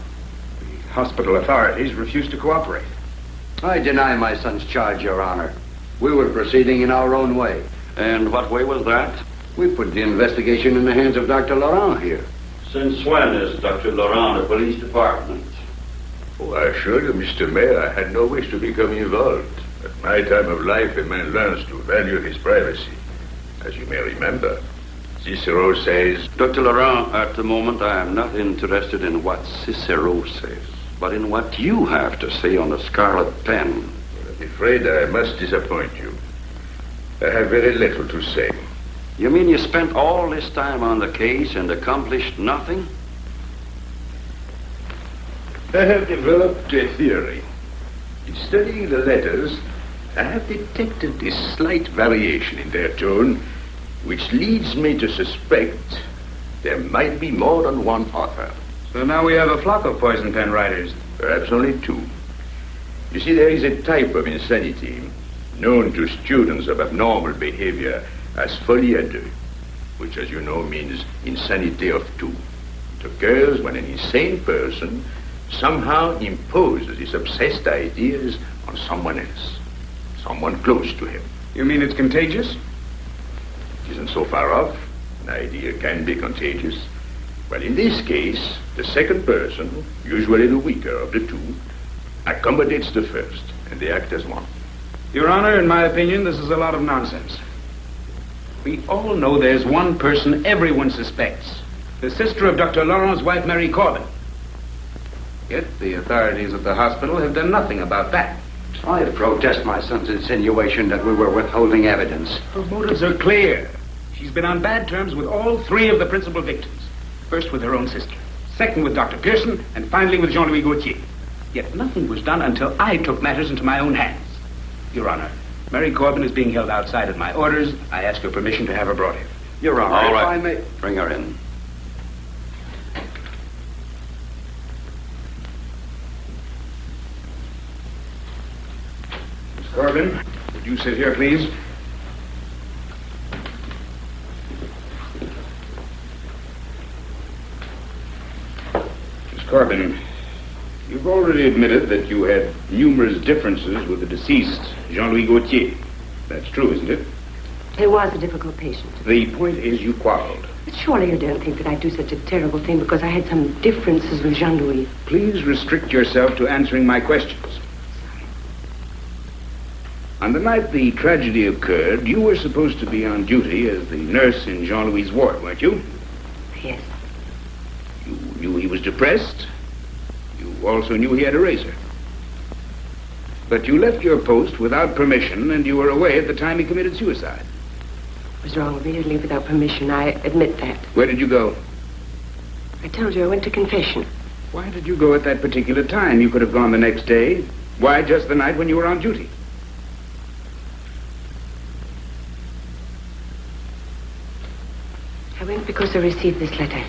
[SPEAKER 2] The hospital authorities refused to cooperate.
[SPEAKER 10] I deny my son's charge, Your Honor. We were proceeding in our own way.
[SPEAKER 14] And what way was that?
[SPEAKER 10] We put the investigation in the hands of Dr. Laurent here.
[SPEAKER 14] Since when is Dr. Laurent the police department?
[SPEAKER 2] Oh, I assure you, Mr. Mayor, I had no wish to become involved. At my time of life, a man learns to value his privacy. As you may remember, Cicero says...
[SPEAKER 14] Dr. Laurent, at the moment I am not interested in what Cicero says, but in what you have to say on the scarlet pen.
[SPEAKER 2] I'm afraid I must disappoint you. I have very little to say.
[SPEAKER 10] You mean you spent all this time on the case and accomplished nothing?
[SPEAKER 2] I have developed a theory. In studying the letters, I have detected a slight variation in their tone, which leads me to suspect there might be more than one author.
[SPEAKER 15] So now we have a flock of poison pen writers.
[SPEAKER 2] Perhaps only two. You see, there is a type of insanity known to students of abnormal behavior as folie à deux, which, as you know, means insanity of two. It occurs when an insane person somehow imposes his obsessed ideas on someone else, someone close to him.
[SPEAKER 15] You mean it's contagious?
[SPEAKER 2] It isn't so far off. An idea can be contagious. Well, in this case, the second person, usually the weaker of the two, accommodates the first, and they act as one.
[SPEAKER 15] Your Honor, in my opinion, this is a lot of nonsense. We all know there's one person everyone suspects. The sister of Dr. Laurent's wife, Mary Corbin. Yet the authorities at the hospital have done nothing about that.
[SPEAKER 10] I protest my son's insinuation that we were withholding evidence.
[SPEAKER 15] Her motives are clear. She's been on bad terms with all three of the principal victims. First with her own sister, second with Dr. Pearson, and finally with Jean-Louis Gauthier. Yet nothing was done until I took matters into my own hands. Your Honor, Mary Corbin is being held outside at my orders. I ask your permission to have her brought here.
[SPEAKER 10] Your Honor,
[SPEAKER 15] All
[SPEAKER 10] if
[SPEAKER 15] right.
[SPEAKER 10] I may... Bring her in.
[SPEAKER 15] Miss Corbin, would you sit here, please? Miss Corbin, you've already admitted that you had numerous differences with the deceased, Jean-Louis Gauthier. That's true, isn't it?
[SPEAKER 5] He was a difficult patient.
[SPEAKER 15] The point is you quarreled.
[SPEAKER 5] But surely you don't think that I'd do such a terrible thing because I had some differences with Jean-Louis.
[SPEAKER 15] Please restrict yourself to answering my questions. On the night the tragedy occurred, you were supposed to be on duty as the nurse in Jean-Louis' ward, weren't you?
[SPEAKER 5] Yes.
[SPEAKER 15] You knew he was depressed. You also knew he had a razor. But you left your post without permission, and you were away at the time he committed suicide.
[SPEAKER 5] It was wrong of me to leave without permission. I admit that.
[SPEAKER 15] Where did you go?
[SPEAKER 5] I told you I went to confession.
[SPEAKER 15] Why did you go at that particular time? You could have gone the next day. Why just the night when you were on duty?
[SPEAKER 5] I went because I received this letter.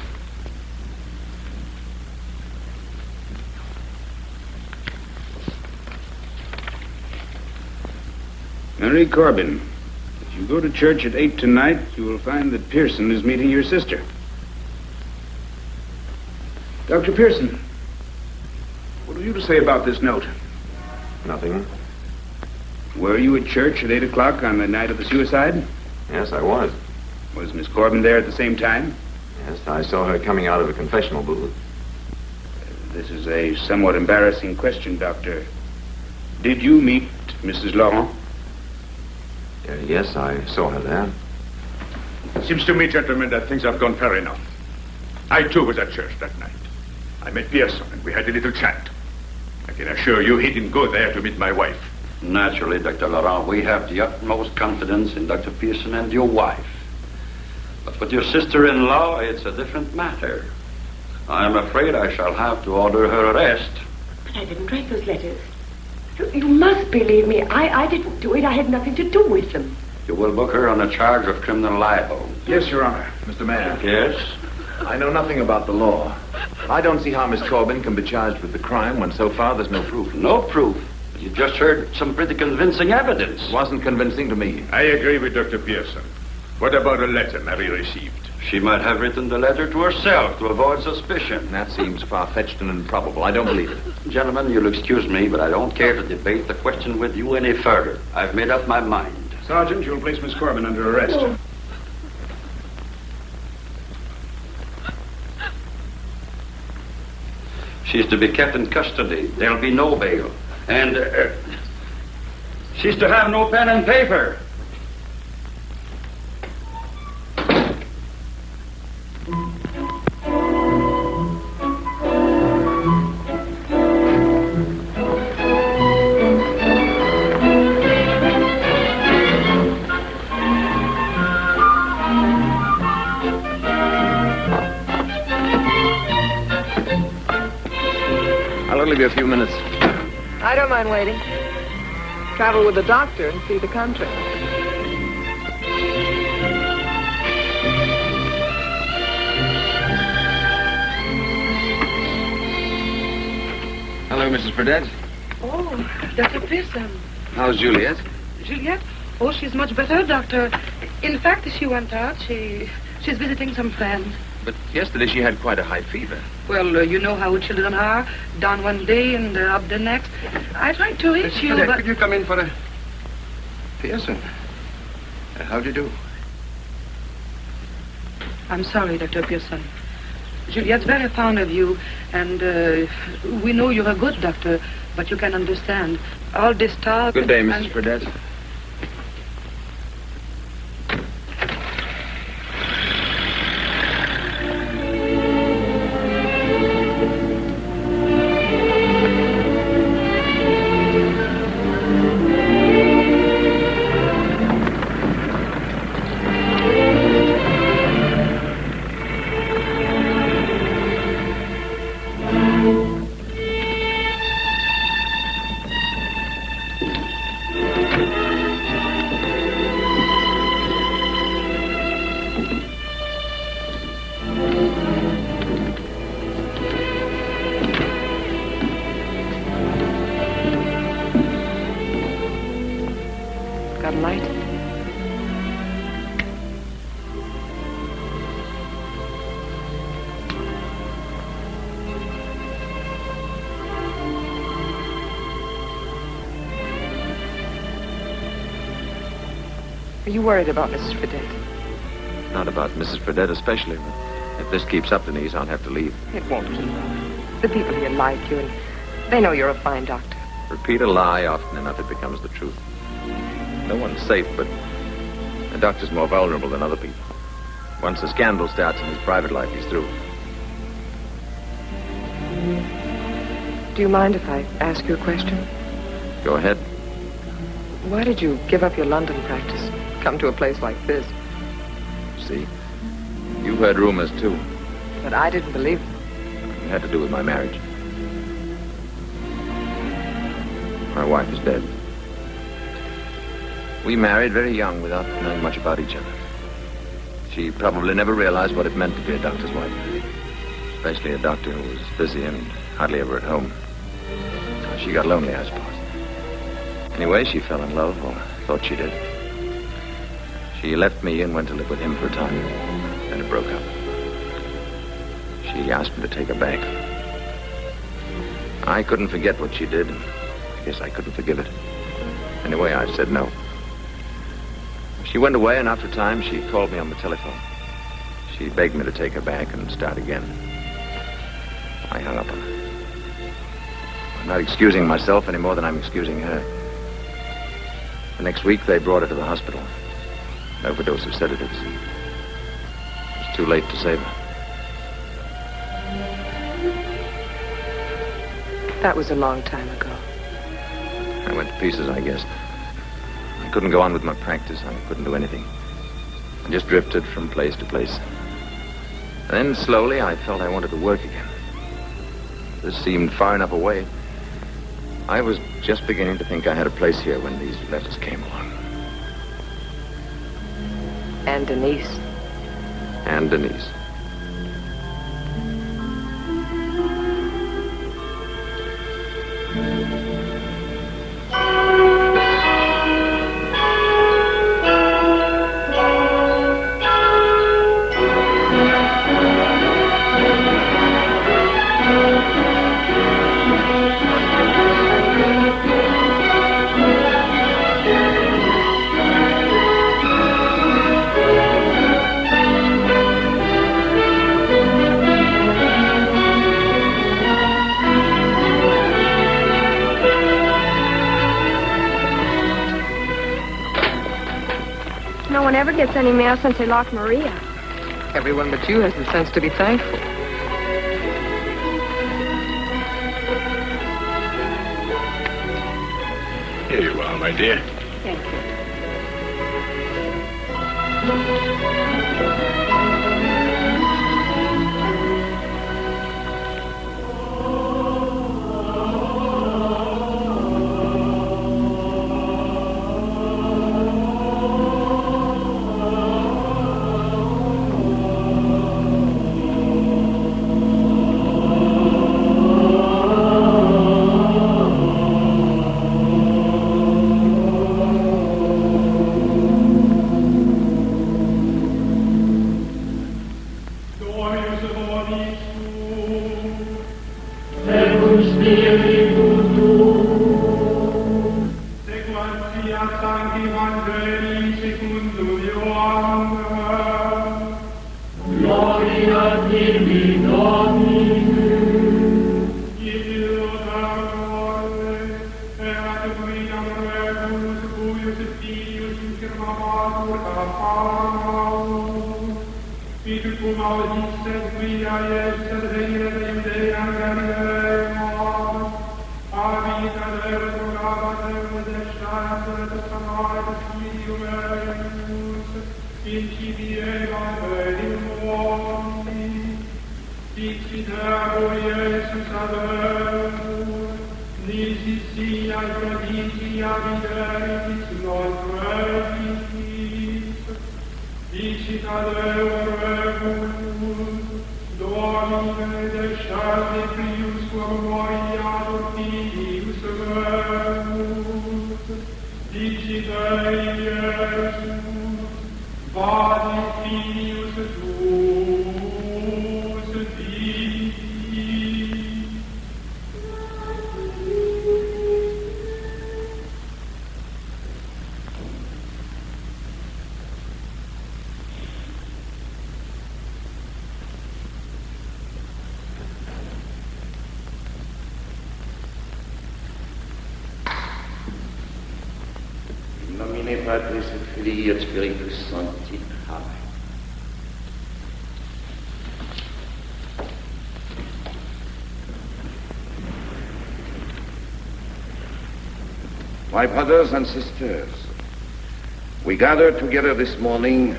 [SPEAKER 15] Mary Corbin, if you go to church at 8 tonight, you will find that Pearson is meeting your sister. Dr. Pearson, what have you to say about this note?
[SPEAKER 6] Nothing.
[SPEAKER 15] Were you at church at 8 o'clock on the night of the suicide?
[SPEAKER 6] Yes, I was.
[SPEAKER 15] Was Miss Corbin there at the same time?
[SPEAKER 6] Yes, I saw her coming out of a confessional booth.
[SPEAKER 15] This is a somewhat embarrassing question, Doctor. Did you meet Mrs. Laurent?
[SPEAKER 6] Yes, I saw her there.
[SPEAKER 2] It seems to me, gentlemen, that things have gone fair enough. I, too, was at church that night. I met Pearson, and we had a little chat. I can assure you he didn't go there to meet my wife.
[SPEAKER 10] Naturally, Dr. Laurent, we have the utmost confidence in Dr. Pearson and your wife. But with your sister-in-law, it's a different matter. I'm afraid I shall have to order her arrest.
[SPEAKER 5] But I didn't write those letters. You must believe me. I didn't do it. I had nothing to do with them.
[SPEAKER 10] You will book her on a charge of criminal libel.
[SPEAKER 15] Yes, Your Honor.
[SPEAKER 6] Mr. Mayor.
[SPEAKER 10] Yes?
[SPEAKER 6] I know nothing about the law. I don't see how Miss Corbin can be charged with the crime when so far there's no proof.
[SPEAKER 10] No proof. You just heard some pretty convincing evidence.
[SPEAKER 6] It wasn't convincing to me.
[SPEAKER 2] I agree with Dr. Pearson. What about a letter Mary received?
[SPEAKER 10] She might have written the letter to herself to avoid suspicion.
[SPEAKER 6] That seems far-fetched and improbable. I don't believe it.
[SPEAKER 10] Gentlemen, you'll excuse me, but I don't care to debate the question with you any further. I've made up my mind.
[SPEAKER 15] Sergeant, you'll place Miss Corbin under arrest.
[SPEAKER 5] Oh.
[SPEAKER 10] She's to be kept in custody. There'll be no bail. And she's to have no pen and paper.
[SPEAKER 6] give you a few minutes.
[SPEAKER 12] I don't mind waiting. Travel with the doctor and see the country.
[SPEAKER 6] Hello, Mrs. Fredette.
[SPEAKER 16] Oh, Dr. Pearson.
[SPEAKER 6] How's Juliet?
[SPEAKER 16] Juliet? Oh, she's much better, Doctor. In fact, she went out. She's visiting some friends.
[SPEAKER 6] But yesterday she had quite a high fever.
[SPEAKER 16] Well, you know how children are. Down one day and up the next. I tried to reach you, but...
[SPEAKER 10] Could you come in for a... Pearson. How do you do?
[SPEAKER 16] I'm sorry, Dr. Pearson. Juliet's very fond of you, and we know you're a good doctor, but you can understand. All this talk...
[SPEAKER 6] Good day, Mrs. Fredette.
[SPEAKER 12] Got a light? Are you worried about Mrs. Fredette?
[SPEAKER 6] Not about Mrs. Fredette especially, but if this keeps up, Denise, I'll have to leave.
[SPEAKER 12] It won't keep up. The people here like you, and they know you're a fine doctor.
[SPEAKER 6] Repeat a lie often enough, it becomes the truth. No one's safe, but a doctor's more vulnerable than other people. Once a scandal starts in his private life, he's through.
[SPEAKER 12] Do you mind if I ask you a question?
[SPEAKER 6] Go ahead.
[SPEAKER 12] Why did you give up your London practice? Come to a place like this?
[SPEAKER 6] See? You heard rumors, too.
[SPEAKER 12] But I didn't believe them.
[SPEAKER 6] It had to do with my marriage. My wife is dead. We married very young without knowing much about each other. She probably never realized what it meant to be a doctor's wife. Especially a doctor who was busy and hardly ever at home. She got lonely, I suppose. Anyway, she fell in love, or thought she did. She left me and went to live with him for a time. Then it broke up. She asked me to take her back. I couldn't forget what she did. I guess I couldn't forgive it. Anyway, I said no. She went away, and after a time, she called me on the telephone. She begged me to take her back and start again. I hung up on her. I'm not excusing myself any more than I'm excusing her. The next week, they brought her to the hospital. An overdose of sedatives. It was too late to save her.
[SPEAKER 12] That was a long time ago.
[SPEAKER 6] I went to pieces, I guess. I couldn't go on with my practice. I couldn't do anything. I just drifted from place to place. Then, slowly, I felt I wanted to work again. This seemed far enough away. I was just beginning to think I had a place here when these letters came along.
[SPEAKER 12] And Denise.
[SPEAKER 6] And Denise.
[SPEAKER 8] No one ever gets any mail since they locked Maria.
[SPEAKER 12] Everyone but you has the sense to be thankful.
[SPEAKER 2] Here you are, my dear.
[SPEAKER 16] Thank you.
[SPEAKER 17] Nomine Patris et Filii et Spiritus Sancti. Amen.
[SPEAKER 18] My brothers and sisters, we gather together this morning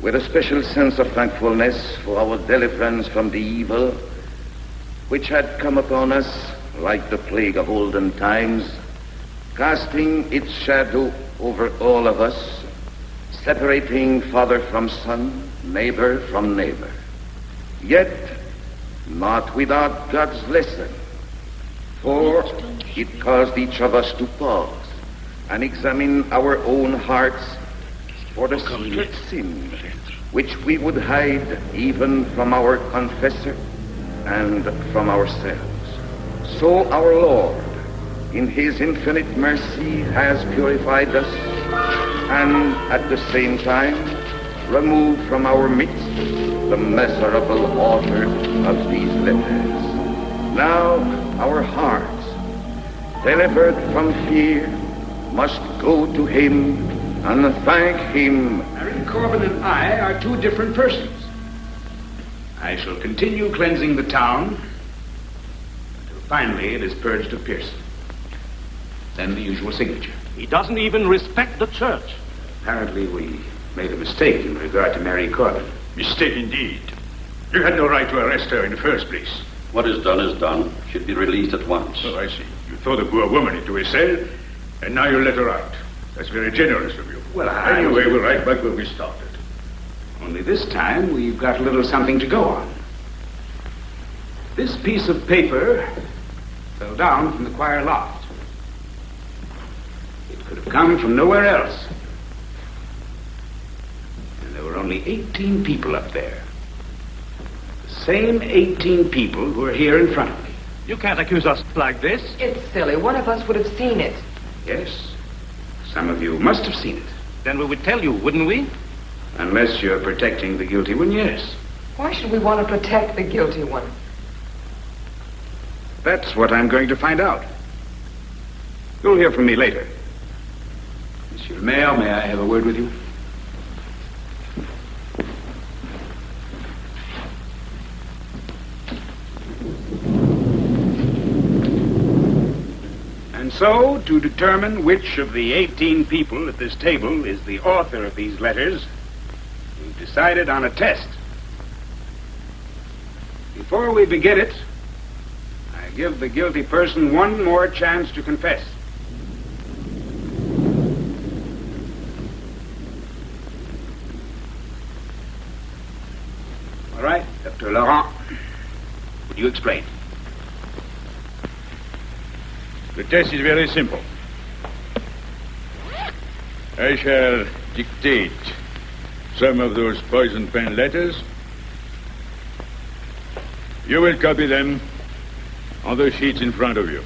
[SPEAKER 18] with a special sense of thankfulness for our deliverance from the evil which had come upon us like the plague of olden times, casting its shadow over all of us, separating father from son, neighbor from neighbor. Yet, not without God's lesson, for it caused each of us to pause and examine our own hearts for the secret sin which we would hide even from our confessor and from ourselves. So our Lord, in his infinite mercy, has purified us and at the same time removed from our midst the miserable author of these letters. Now our hearts, delivered from fear, must go to him and thank him.
[SPEAKER 15] Mary Corbin and I are two different persons. I shall continue cleansing the town until finally it is purged of Pearson. Then the usual signature.
[SPEAKER 9] He doesn't even respect the church.
[SPEAKER 15] Apparently we made a mistake in regard to Mary Corbin.
[SPEAKER 2] Mistake indeed. You had no right to arrest her in the first place.
[SPEAKER 17] What is done. Should be released at once.
[SPEAKER 2] Oh, I see. You throw the poor woman into a cell, and now you let her out. That's very generous of you.
[SPEAKER 15] Well,
[SPEAKER 2] anyway, we're right back where we started.
[SPEAKER 15] Only this time we've got a little something to go on. This piece of paper fell down from the choir loft. It could have come from nowhere else. And there were only 18 people up there. The same 18 people who are here in front of me.
[SPEAKER 9] You can't accuse us like this.
[SPEAKER 12] It's silly. One of us would have seen it.
[SPEAKER 15] Yes. Some of you must have seen it.
[SPEAKER 9] Then we would tell you, wouldn't we?
[SPEAKER 15] Unless you're protecting the guilty one, yes.
[SPEAKER 12] Why should we want to protect the guilty one?
[SPEAKER 15] That's what I'm going to find out. You'll hear from me later. Monsieur le Maire, may I have a word with you? And so, to determine which of the 18 people at this table is the author of these letters, we've decided on a test. Before we begin it, I give the guilty person one more chance to confess. All right, Dr. Laurent, would you explain?
[SPEAKER 2] The test is very simple. I shall dictate some of those poison pen letters. You will copy them on the sheets in front of you,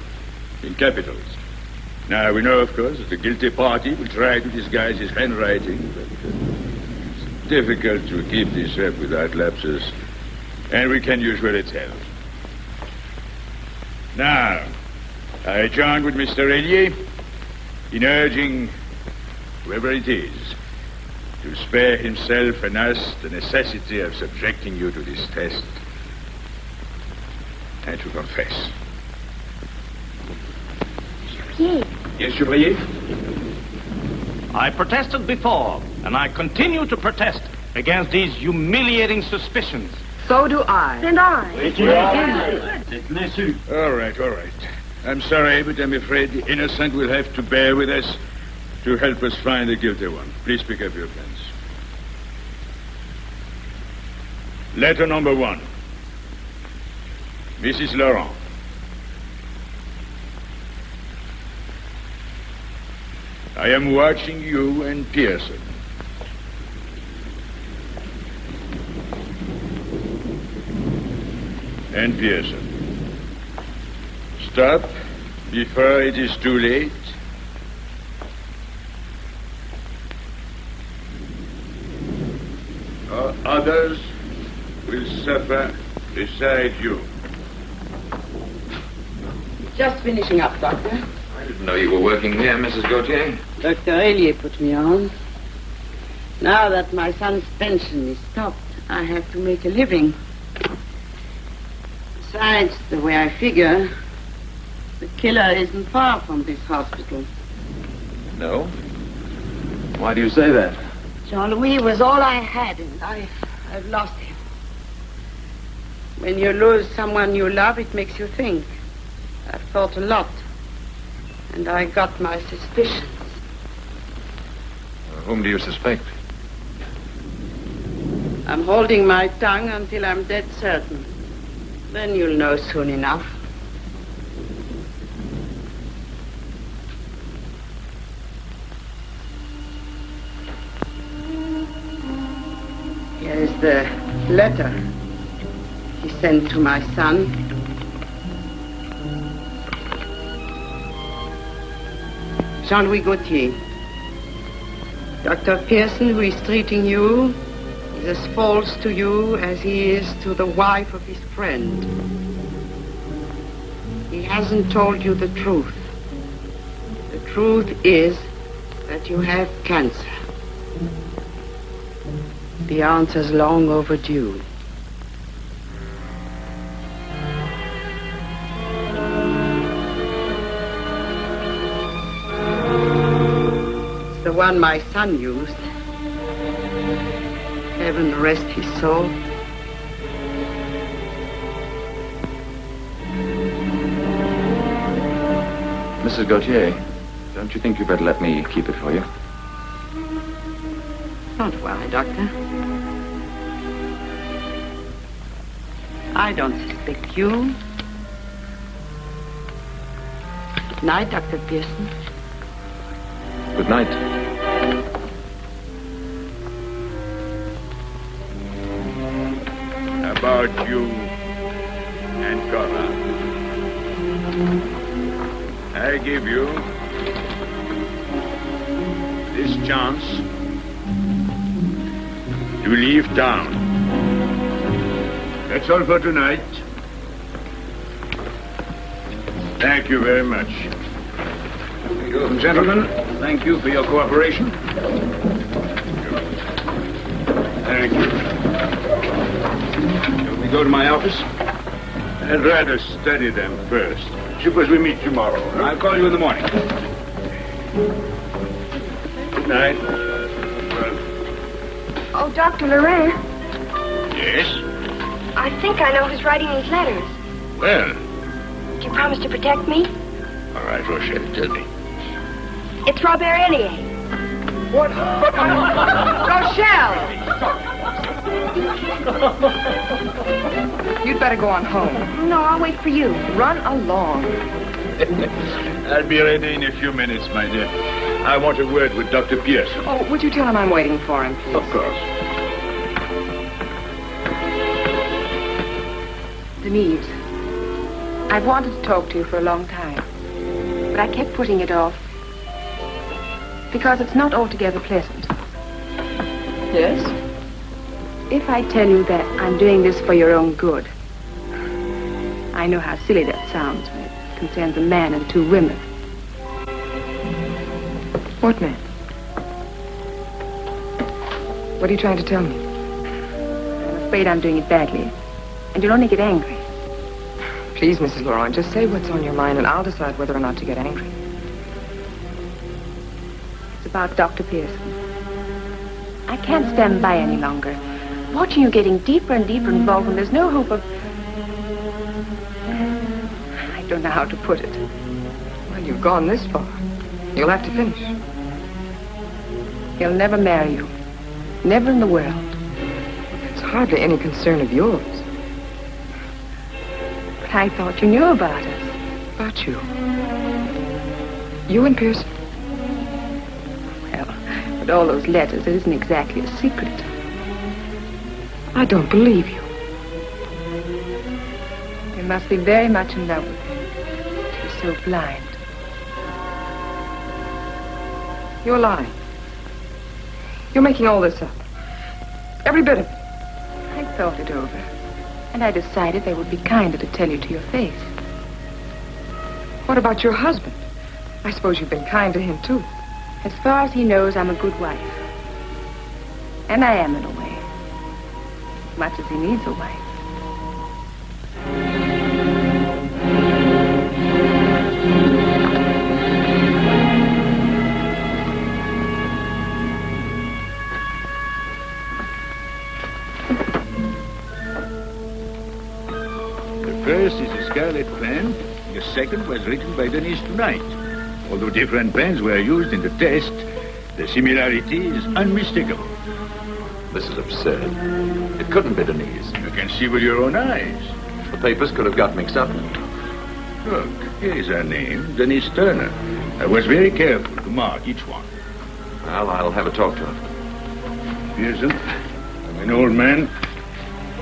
[SPEAKER 2] in capitals. Now, we know, of course, that the guilty party will try to disguise his handwriting, but it's difficult to keep this up without lapses, and we can usually tell. Now, I join with Mr. Elier in urging whoever it is to spare himself and us the necessity of subjecting you to this test, and to confess.
[SPEAKER 15] Yes, Chevalier?
[SPEAKER 9] I protested before, and I continue to protest against these humiliating suspicions.
[SPEAKER 16] So do I.
[SPEAKER 8] And I.
[SPEAKER 2] All right. I'm sorry, but I'm afraid the innocent will have to bear with us to help us find the guilty one. Please pick up your pens. Letter number 1. Mrs. Laurent. I am watching you and Pearson. And Pearson. Stop before it is too late. Others will suffer beside you.
[SPEAKER 3] Just finishing up, Doctor.
[SPEAKER 6] I didn't know you were working here, Mrs. Gautier.
[SPEAKER 3] Dr. Ailier put me on. Now that my son's pension is stopped, I have to make a living. Besides, the way I figure, the killer isn't far from this hospital.
[SPEAKER 6] No? Why do you say that?
[SPEAKER 3] Jean-Louis was all I had, and I've lost him. When you lose someone you love, it makes you think. I've thought a lot, and I got my suspicions.
[SPEAKER 6] Whom do you suspect?
[SPEAKER 3] I'm holding my tongue until I'm dead certain. Then you'll know soon enough. Here is the letter he sent to my son. Jean-Louis Gautier. Dr. Pearson, who is treating you, is as false to you as he is to the wife of his friend. He hasn't told you the truth. The truth is that you have cancer. The answer's long overdue. It's the one my son used. Heaven rest his soul.
[SPEAKER 6] Mrs. Gautier, don't you think you better let me keep it for you?
[SPEAKER 3] Don't worry, Doctor. I don't suspect you. Good night, Dr. Pearson.
[SPEAKER 6] Good night.
[SPEAKER 2] About you and Cora, I give you this chance to leave town. That's all for tonight. Thank you very much.
[SPEAKER 15] Gentlemen, thank you for your cooperation.
[SPEAKER 2] Thank you.
[SPEAKER 15] Shall we go to my office?
[SPEAKER 2] I'd rather study them first. Suppose we meet tomorrow. Huh?
[SPEAKER 15] I'll call you in the morning.
[SPEAKER 2] Good night.
[SPEAKER 8] Oh, Dr. Laurent,
[SPEAKER 2] Yes?
[SPEAKER 8] I think I know who's writing these letters.
[SPEAKER 2] Well,
[SPEAKER 8] Do you promise to protect me?
[SPEAKER 2] all right, Rochelle, tell me.
[SPEAKER 8] It's Robert Ailier.
[SPEAKER 12] What? Rochelle! You'd better go on home.
[SPEAKER 8] No, I'll wait for you.
[SPEAKER 12] Run along.
[SPEAKER 2] I'll be ready in a few minutes, my dear. I want a word with Dr. Pearson.
[SPEAKER 12] Oh, would you tell him I'm waiting for him, please?
[SPEAKER 2] Of course.
[SPEAKER 4] Denise, I've wanted to talk to you for a long time, but I kept putting it off because it's not altogether pleasant.
[SPEAKER 12] Yes?
[SPEAKER 4] If I tell you that I'm doing this for your own good, I know how silly that sounds when it concerns a man and two women.
[SPEAKER 12] What man? What are you trying to tell me?
[SPEAKER 4] I'm afraid I'm doing it badly. And you'll only get angry.
[SPEAKER 12] Please, Mrs. Laurent, just say what's on your mind, and I'll decide whether or not to get angry.
[SPEAKER 4] It's about Dr. Pearson. I can't stand by any longer. Watching you getting deeper and deeper involved when there's no hope of... I don't know how to put it.
[SPEAKER 12] Well, you've gone this far. You'll have to finish.
[SPEAKER 4] He'll never marry you. Never in the world.
[SPEAKER 12] It's hardly any concern of yours.
[SPEAKER 4] But I thought you knew about us.
[SPEAKER 12] About you? You and Pearson?
[SPEAKER 4] Well, with all those letters, it isn't exactly a secret.
[SPEAKER 12] I don't believe you.
[SPEAKER 4] You must be very much in love with him. You're so blind.
[SPEAKER 12] You're lying. You're making all this up. Every bit of it.
[SPEAKER 4] I thought it over. And I decided I would be kinder to tell you to your face.
[SPEAKER 12] What about your husband? I suppose you've been kind to him, too.
[SPEAKER 4] As far as he knows, I'm a good wife. And I am, in a way. As much as he needs a wife.
[SPEAKER 2] The first is a scarlet pen. The second was written by Denise tonight. Although different pens were used in the test, the similarity is unmistakable.
[SPEAKER 6] This is absurd. It couldn't be Denise.
[SPEAKER 2] You can see with your own eyes.
[SPEAKER 6] The papers could have got mixed up.
[SPEAKER 2] Look, here is her name, Denise Turner. I was very careful to mark each one.
[SPEAKER 6] Well, I'll have a talk to her.
[SPEAKER 2] Pearson, I'm an old man,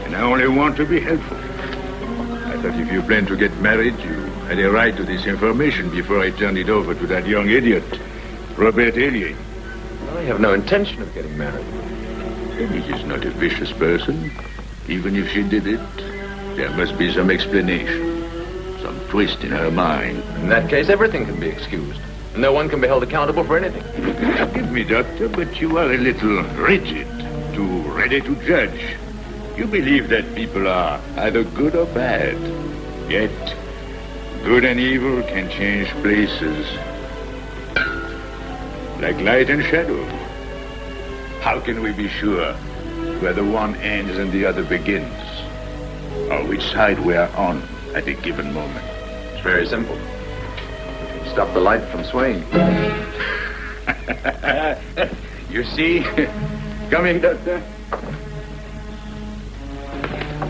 [SPEAKER 2] and I only want to be helpful. I thought if you plan to get married, you had a right to this information before I turned it over to that young idiot, Robert Elliot.
[SPEAKER 6] I have no intention of getting married.
[SPEAKER 2] Denise is not a vicious person. Even if she did it, there must be some explanation, some twist in her mind.
[SPEAKER 6] In that case, everything can be excused. No one can be held accountable for anything.
[SPEAKER 2] Forgive me, Doctor, but you are a little rigid, too ready to judge. You believe that people are either good or bad. Yet, good and evil can change places. Like light and shadow. How can we be sure where the one ends and the other begins? Or which side we are on at a given moment?
[SPEAKER 6] It's very simple. Stop the light from swaying.
[SPEAKER 2] You see? Coming, Doctor.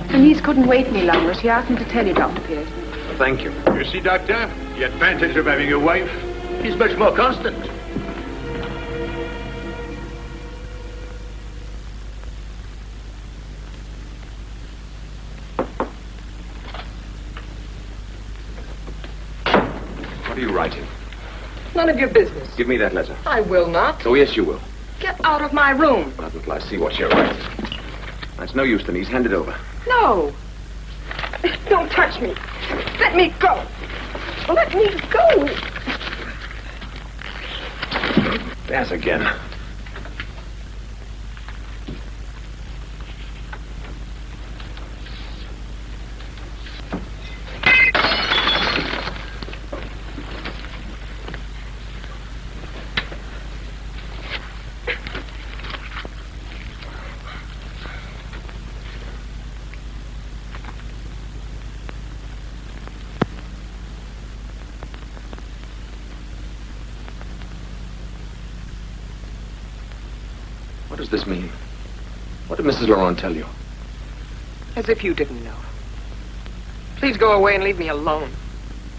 [SPEAKER 4] Denise couldn't wait any longer. She asked me to tell you, Dr. Pearson.
[SPEAKER 6] Thank you.
[SPEAKER 2] You see, Doctor, the advantage of having a wife is much more constant.
[SPEAKER 6] What are you writing?
[SPEAKER 12] None of your business.
[SPEAKER 6] Give me that letter.
[SPEAKER 12] I will not.
[SPEAKER 6] Oh, yes, you will.
[SPEAKER 12] Get out of my room.
[SPEAKER 6] Not until I see what you're writing. That's no use, Denise. Hand it over.
[SPEAKER 12] No. Don't touch me. Let me go. Let me go.
[SPEAKER 6] There's again. What does this mean? What did Mrs. Laurent tell you?
[SPEAKER 12] As if you didn't know. Please go away and leave me alone.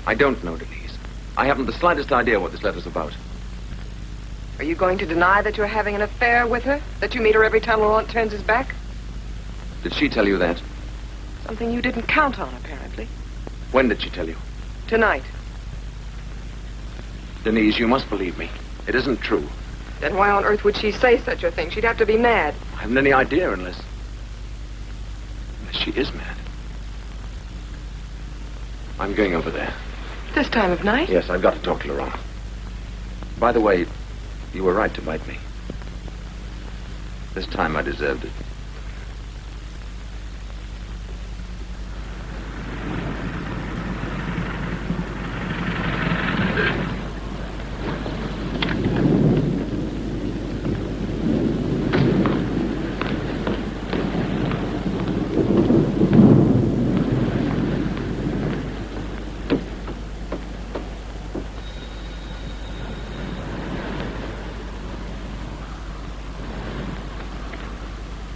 [SPEAKER 6] I don't know, Denise. I haven't the slightest idea what this letter's about.
[SPEAKER 12] Are you going to deny that you're having an affair with her? That you meet her every time Laurent turns his back?
[SPEAKER 6] Did she tell you that?
[SPEAKER 12] Something you didn't count on, apparently.
[SPEAKER 6] When did she tell you?
[SPEAKER 12] Tonight.
[SPEAKER 6] Denise, you must believe me. It isn't true.
[SPEAKER 12] Then why on earth would she say such a thing? She'd have to be mad.
[SPEAKER 6] I haven't any idea unless she is mad. I'm going over there.
[SPEAKER 12] This time of night?
[SPEAKER 6] Yes, I've got to talk to Laurent. By the way, you were right to bite me. This time I deserved it.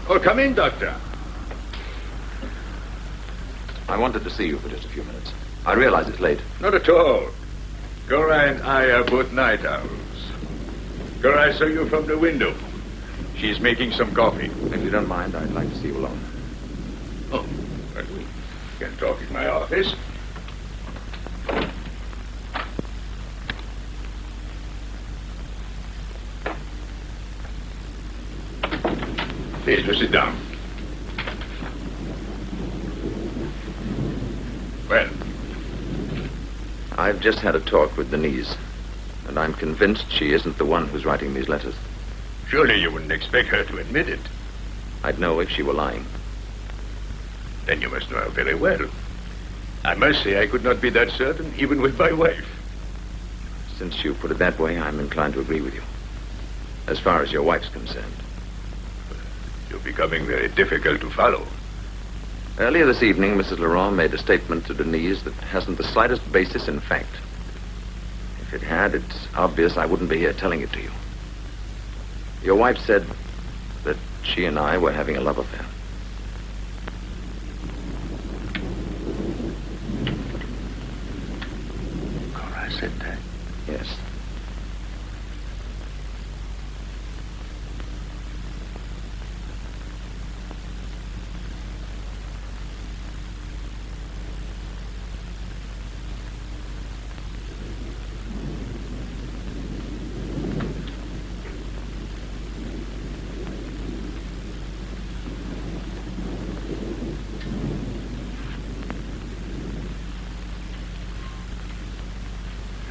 [SPEAKER 2] Oh, come in, Doctor.
[SPEAKER 6] I wanted to see you for just a few minutes. I realize it's late.
[SPEAKER 2] Not at all. Cora and I are both night owls. Cora, I saw you from the window. She's making some coffee.
[SPEAKER 6] If you don't mind, I'd like to see you alone.
[SPEAKER 2] Oh, well, we can talk in my office. Please, do sit down. Well?
[SPEAKER 6] I've just had a talk with Denise, and I'm convinced she isn't the one who's writing these letters.
[SPEAKER 2] Surely you wouldn't expect her to admit it.
[SPEAKER 6] I'd know if she were lying.
[SPEAKER 2] Then you must know her very well. I must say I could not be that certain, even with my wife.
[SPEAKER 6] Since you put it that way, I'm inclined to agree with you. As far as your wife's concerned.
[SPEAKER 2] You're becoming very difficult to follow.
[SPEAKER 6] Earlier this evening, Mrs. Laurent made a statement to Denise that hasn't the slightest basis in fact. If it had, it's obvious I wouldn't be here telling it to you. Your wife said that she and I were having a love affair.
[SPEAKER 2] Cora said that?
[SPEAKER 6] Yes.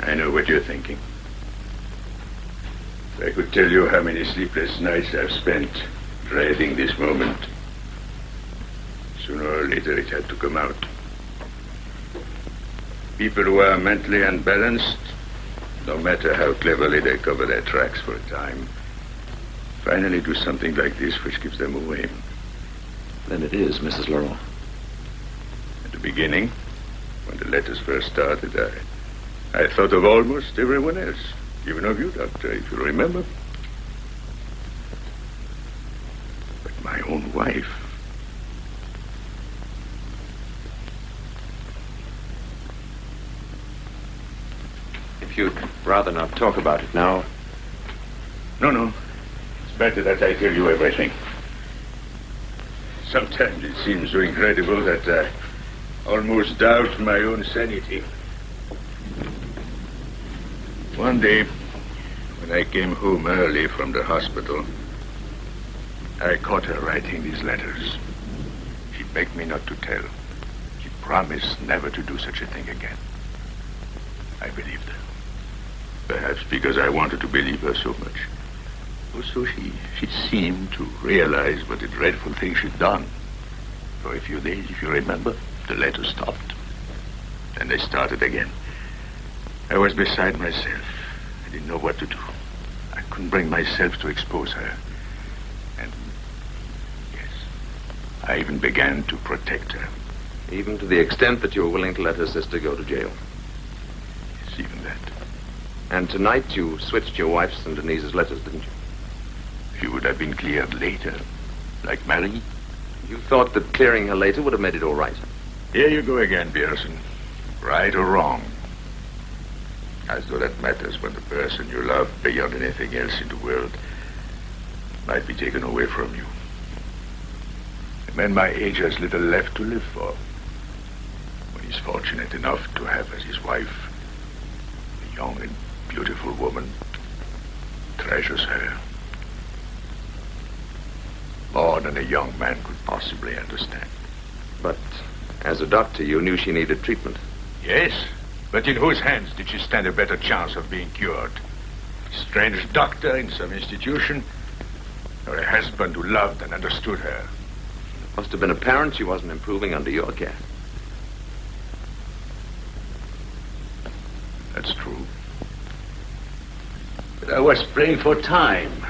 [SPEAKER 2] I know what you're thinking. If I could tell you how many sleepless nights I've spent dreading this moment. Sooner or later it had to come out. People who are mentally unbalanced, no matter how cleverly they cover their tracks for a time, finally do something like this which gives them away.
[SPEAKER 6] Then it is Mrs. Laurent.
[SPEAKER 2] At the beginning, when the letters first started, I thought of almost everyone else. Even of you, Doctor, if you remember. But my own wife.
[SPEAKER 6] If you'd rather not talk about it now.
[SPEAKER 2] No. It's better that I tell you everything. Sometimes it seems so incredible that I almost doubt my own sanity. One day, when I came home early from the hospital, I caught her writing these letters. She begged me not to tell. She promised never to do such a thing again. I believed her. Perhaps because I wanted to believe her so much. Also, she seemed to realize what a dreadful thing she'd done. For a few days, if you remember, the letters stopped. Then they started again. I was beside myself. I didn't know what to do. I couldn't bring myself to expose her. And, yes, I even began to protect her.
[SPEAKER 6] Even to the extent that you were willing to let her sister go to jail.
[SPEAKER 2] Yes, even that.
[SPEAKER 6] And tonight you switched your wife's and Denise's letters, didn't you?
[SPEAKER 2] She would have been cleared later, like Marie.
[SPEAKER 6] You thought that clearing her later would have made it all right.
[SPEAKER 2] Here you go again, Pearson. Right or wrong. As though that matters when the person you love beyond anything else in the world might be taken away from you. A man my age has little left to live for. When he's fortunate enough to have as his wife a young and beautiful woman, treasures her more than a young man could possibly understand.
[SPEAKER 6] But as a doctor, you knew she needed treatment.
[SPEAKER 2] Yes, but in whose hands did she stand a better chance of being cured? A strange doctor in some institution, Or a husband who loved and understood her.
[SPEAKER 6] It must have been apparent she wasn't improving under your care.
[SPEAKER 2] That's true. But I was praying for time.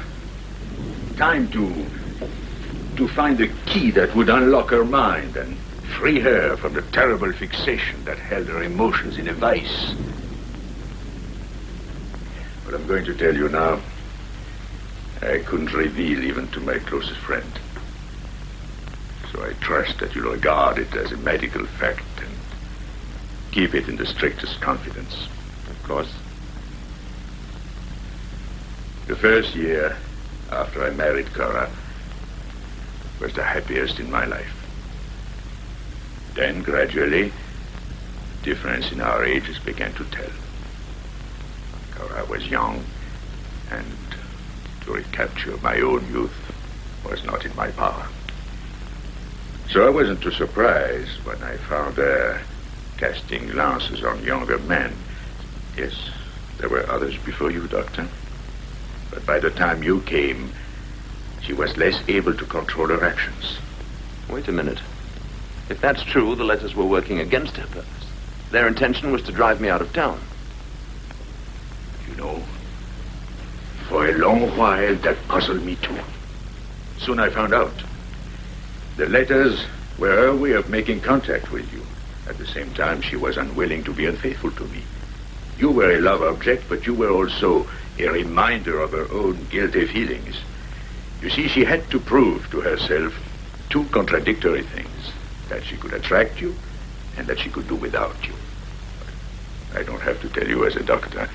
[SPEAKER 2] Time to find the key that would unlock her mind and free her from the terrible fixation that held her emotions in a vice. What I'm going to tell you now, I couldn't reveal even to my closest friend. So I trust that you'll regard it as a medical fact and keep it in the strictest confidence.
[SPEAKER 6] Of course.
[SPEAKER 2] The first year after I married Cora was the happiest in my life. Then, gradually, difference in our ages began to tell. Cora was young, and to recapture my own youth was not in my power. So I wasn't too surprised when I found her casting glances on younger men. Yes, there were others before you, Doctor. But by the time you came, she was less able to control her actions.
[SPEAKER 6] Wait a minute. If that's true, the letters were working against her purpose. Their intention was to drive me out of town.
[SPEAKER 2] You know, for a long while, that puzzled me too. Soon I found out. The letters were her way of making contact with you. At the same time, she was unwilling to be unfaithful to me. You were a love object, but you were also a reminder of her own guilty feelings. You see, she had to prove to herself two contradictory things. That she could attract you, and that she could do without you. I don't have to tell you as a doctor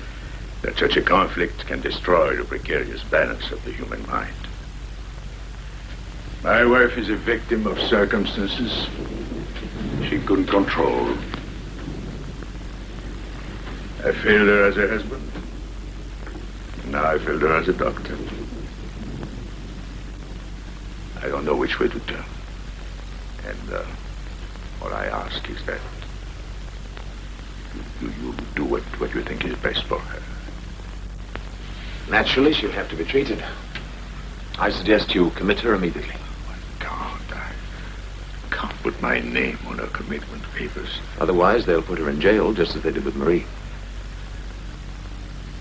[SPEAKER 2] that such a conflict can destroy the precarious balance of the human mind. My wife is a victim of circumstances she couldn't control. I failed her as a husband. Now I failed her as a doctor. I don't know which way to turn. And all I ask is that you do what you think is best for her.
[SPEAKER 6] Naturally, she'll have to be treated. I suggest you commit her immediately.
[SPEAKER 2] I can't put my name on her commitment papers.
[SPEAKER 6] Otherwise, they'll put her in jail, just as they did with Marie.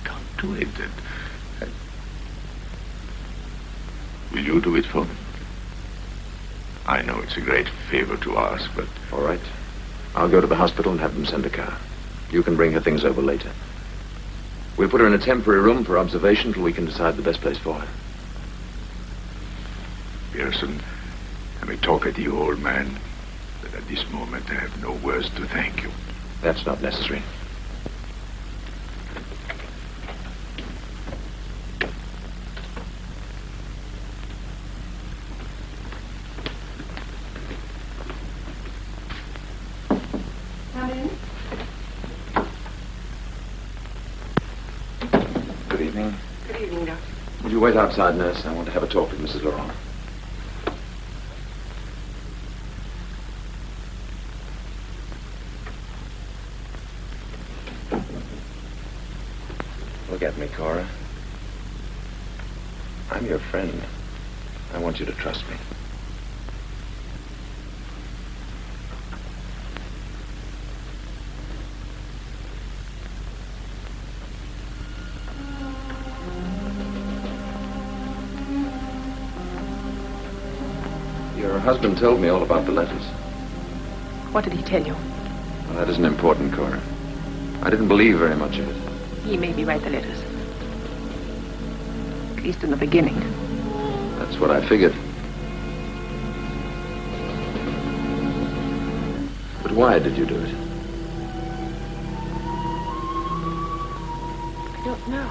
[SPEAKER 2] Can't do it. Will you do it for me? I know it's a great favor to ask, but...
[SPEAKER 6] All right. I'll go to the hospital and have them send a car. You can bring her things over later. We'll put her in a temporary room for observation till we can decide the best place for her.
[SPEAKER 2] Pearson, I'm a talkative old man, but at this moment I have no words to thank you.
[SPEAKER 6] That's not necessary. Would you wait outside, nurse? I want to have a talk with Mrs. Laurent. Look at me, Cora. I'm your friend. I want you to trust me. Your husband told me all about the letters.
[SPEAKER 4] What did he tell you?
[SPEAKER 6] Well, that isn't important, Cora. I didn't believe very much of it.
[SPEAKER 4] He made me write the letters. At least in the beginning.
[SPEAKER 6] That's what I figured. But why did you do it?
[SPEAKER 4] I don't know.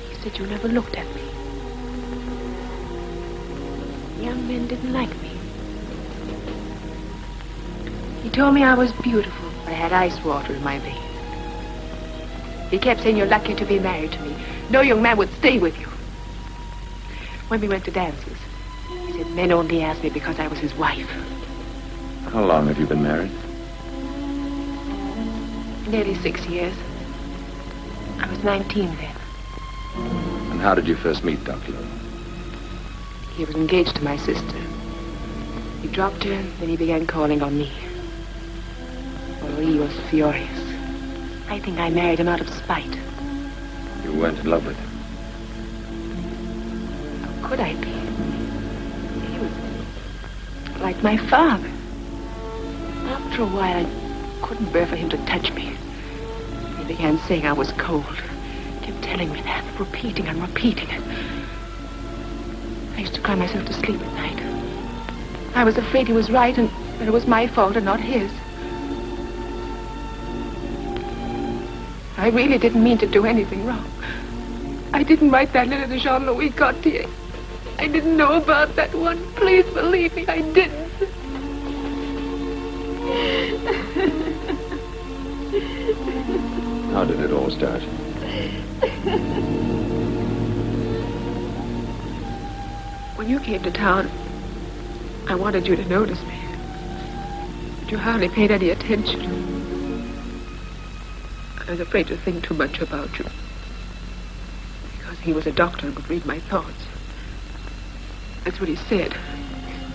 [SPEAKER 4] He said you never looked at me. Young men didn't like me. He told me I was beautiful, but I had ice water in my veins. He kept saying you're lucky to be married to me. No young man would stay with you. When we went to dances, he said men only asked me because I was his wife.
[SPEAKER 6] How long have you been married?
[SPEAKER 4] Nearly 6 years. I was 19 then.
[SPEAKER 6] And And how did you first meet Dr. Lowe?
[SPEAKER 4] He was engaged to my sister. He dropped her, then he began calling on me. Marie was furious. I think I married him out of spite.
[SPEAKER 6] You weren't in love with him.
[SPEAKER 4] How could I be? He was like my father. After a while, I couldn't bear for him to touch me. He began saying I was cold. Kept telling me that, repeating and repeating it. I used to cry myself to sleep at night. I was afraid he was right and that it was my fault and not his. I really didn't mean to do anything wrong. I didn't write that letter to Jean-Louis Gauthier. I didn't know about that one. Please believe me, I didn't.
[SPEAKER 6] How did it all start?
[SPEAKER 4] When you came to town, I wanted you to notice me. But you hardly paid any attention. I was afraid to think too much about you. Because he was a doctor and could read my thoughts. That's what he said.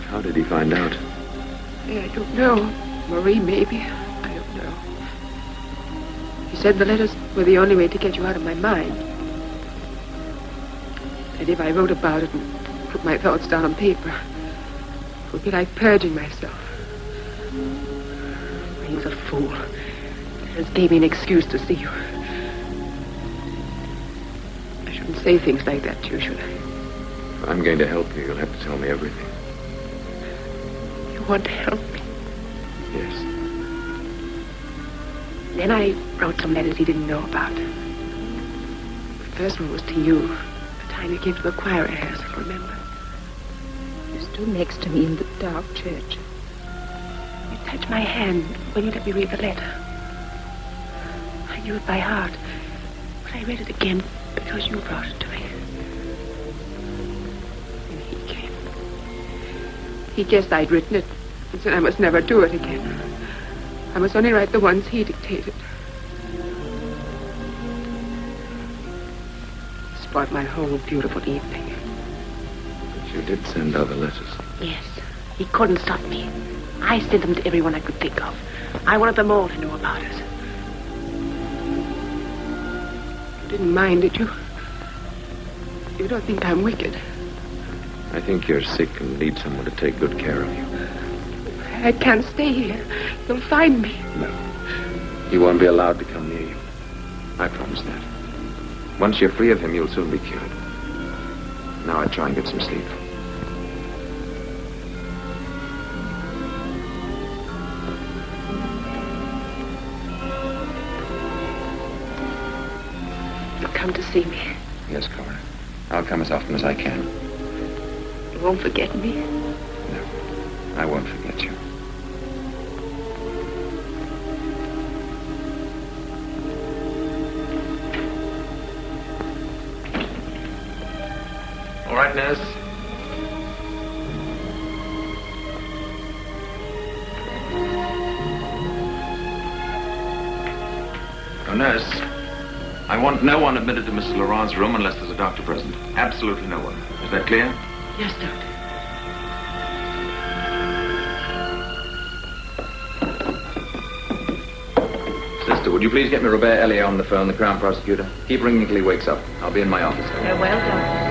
[SPEAKER 6] How did he find out?
[SPEAKER 4] I don't know. Marie, maybe. I don't know. He said the letters were the only way to get you out of my mind. And if I wrote about it and put my thoughts down on paper, it would be like purging myself. He was a fool. He just gave me an excuse to see you. I shouldn't say things like that to you, should I?
[SPEAKER 6] If I'm going to help you, you'll have to tell me everything.
[SPEAKER 4] You want to help me?
[SPEAKER 6] Yes.
[SPEAKER 4] Then I wrote some letters he didn't know about. The first one was to you, the time you came to the choir rehearsal, remember? You stood next to me in the dark church. You touched my hand when you let me read the letter. I knew it by heart, but I read it again because you brought it to me. And he came. He guessed I'd written it and said I must never do it again. I must only write the ones he dictated. It spoiled my whole beautiful evening.
[SPEAKER 6] But you did send other letters.
[SPEAKER 4] Yes, he couldn't stop me. I sent them to everyone I could think of. I wanted them all to know about us. You didn't mind, did you? You don't think I'm wicked?
[SPEAKER 6] I think you're sick and need someone to take good care of you.
[SPEAKER 4] I can't stay here. You'll find me.
[SPEAKER 6] No. He won't be allowed to come near you. I promise that. Once you're free of him, you'll soon be cured. Now I try and get some sleep.
[SPEAKER 4] You'll come to see me.
[SPEAKER 6] Yes, Cora. I'll come as often as I can.
[SPEAKER 4] You won't forget me?
[SPEAKER 6] No, I won't forget you.
[SPEAKER 1] All right, nurse.
[SPEAKER 6] Oh, nurse, I want no one admitted to Mrs. Laurent's room unless there's a doctor present. Absolutely no one. Is that clear?
[SPEAKER 4] Yes, Doctor.
[SPEAKER 6] Sister, would you please get me Robert Elliot on the phone, the Crown Prosecutor? Keep ringing till he wakes up. I'll be in my office.
[SPEAKER 4] Very well, Doctor.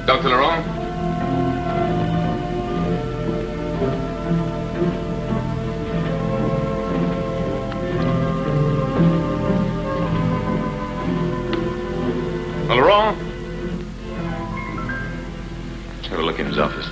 [SPEAKER 1] Dr. Laurent? Laurent?
[SPEAKER 6] look in his office.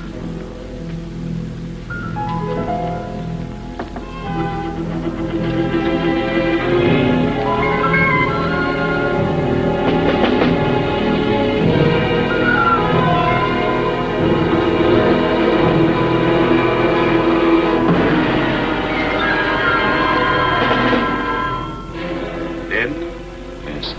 [SPEAKER 15] Dead?
[SPEAKER 6] Yes.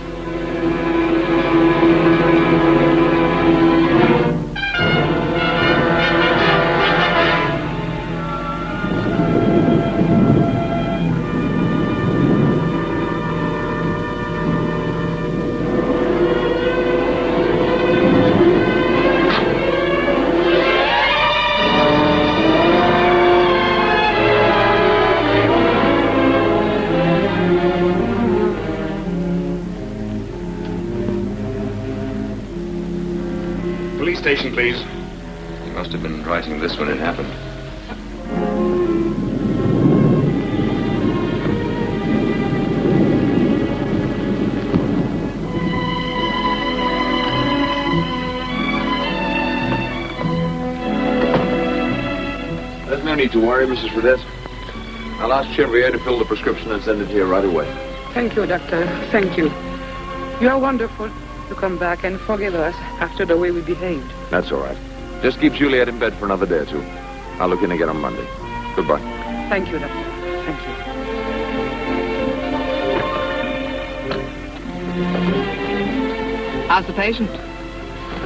[SPEAKER 15] Police station, please.
[SPEAKER 6] He must have been writing this when it happened.
[SPEAKER 19] There's no need to worry, Mrs. Fredette. I'll ask Chevrier to fill the prescription and send it here right away.
[SPEAKER 16] Thank you, Doctor. Thank you. You are wonderful to come back and forgive us after the way we behaved.
[SPEAKER 19] That's all right. Just keep Juliet in bed for another day or two. I'll look in again on Monday. Goodbye.
[SPEAKER 16] Thank you, Doctor. Thank you. How's the patient?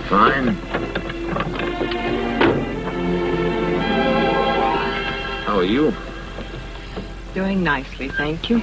[SPEAKER 6] Fine. How are you?
[SPEAKER 12] Doing nicely, thank you.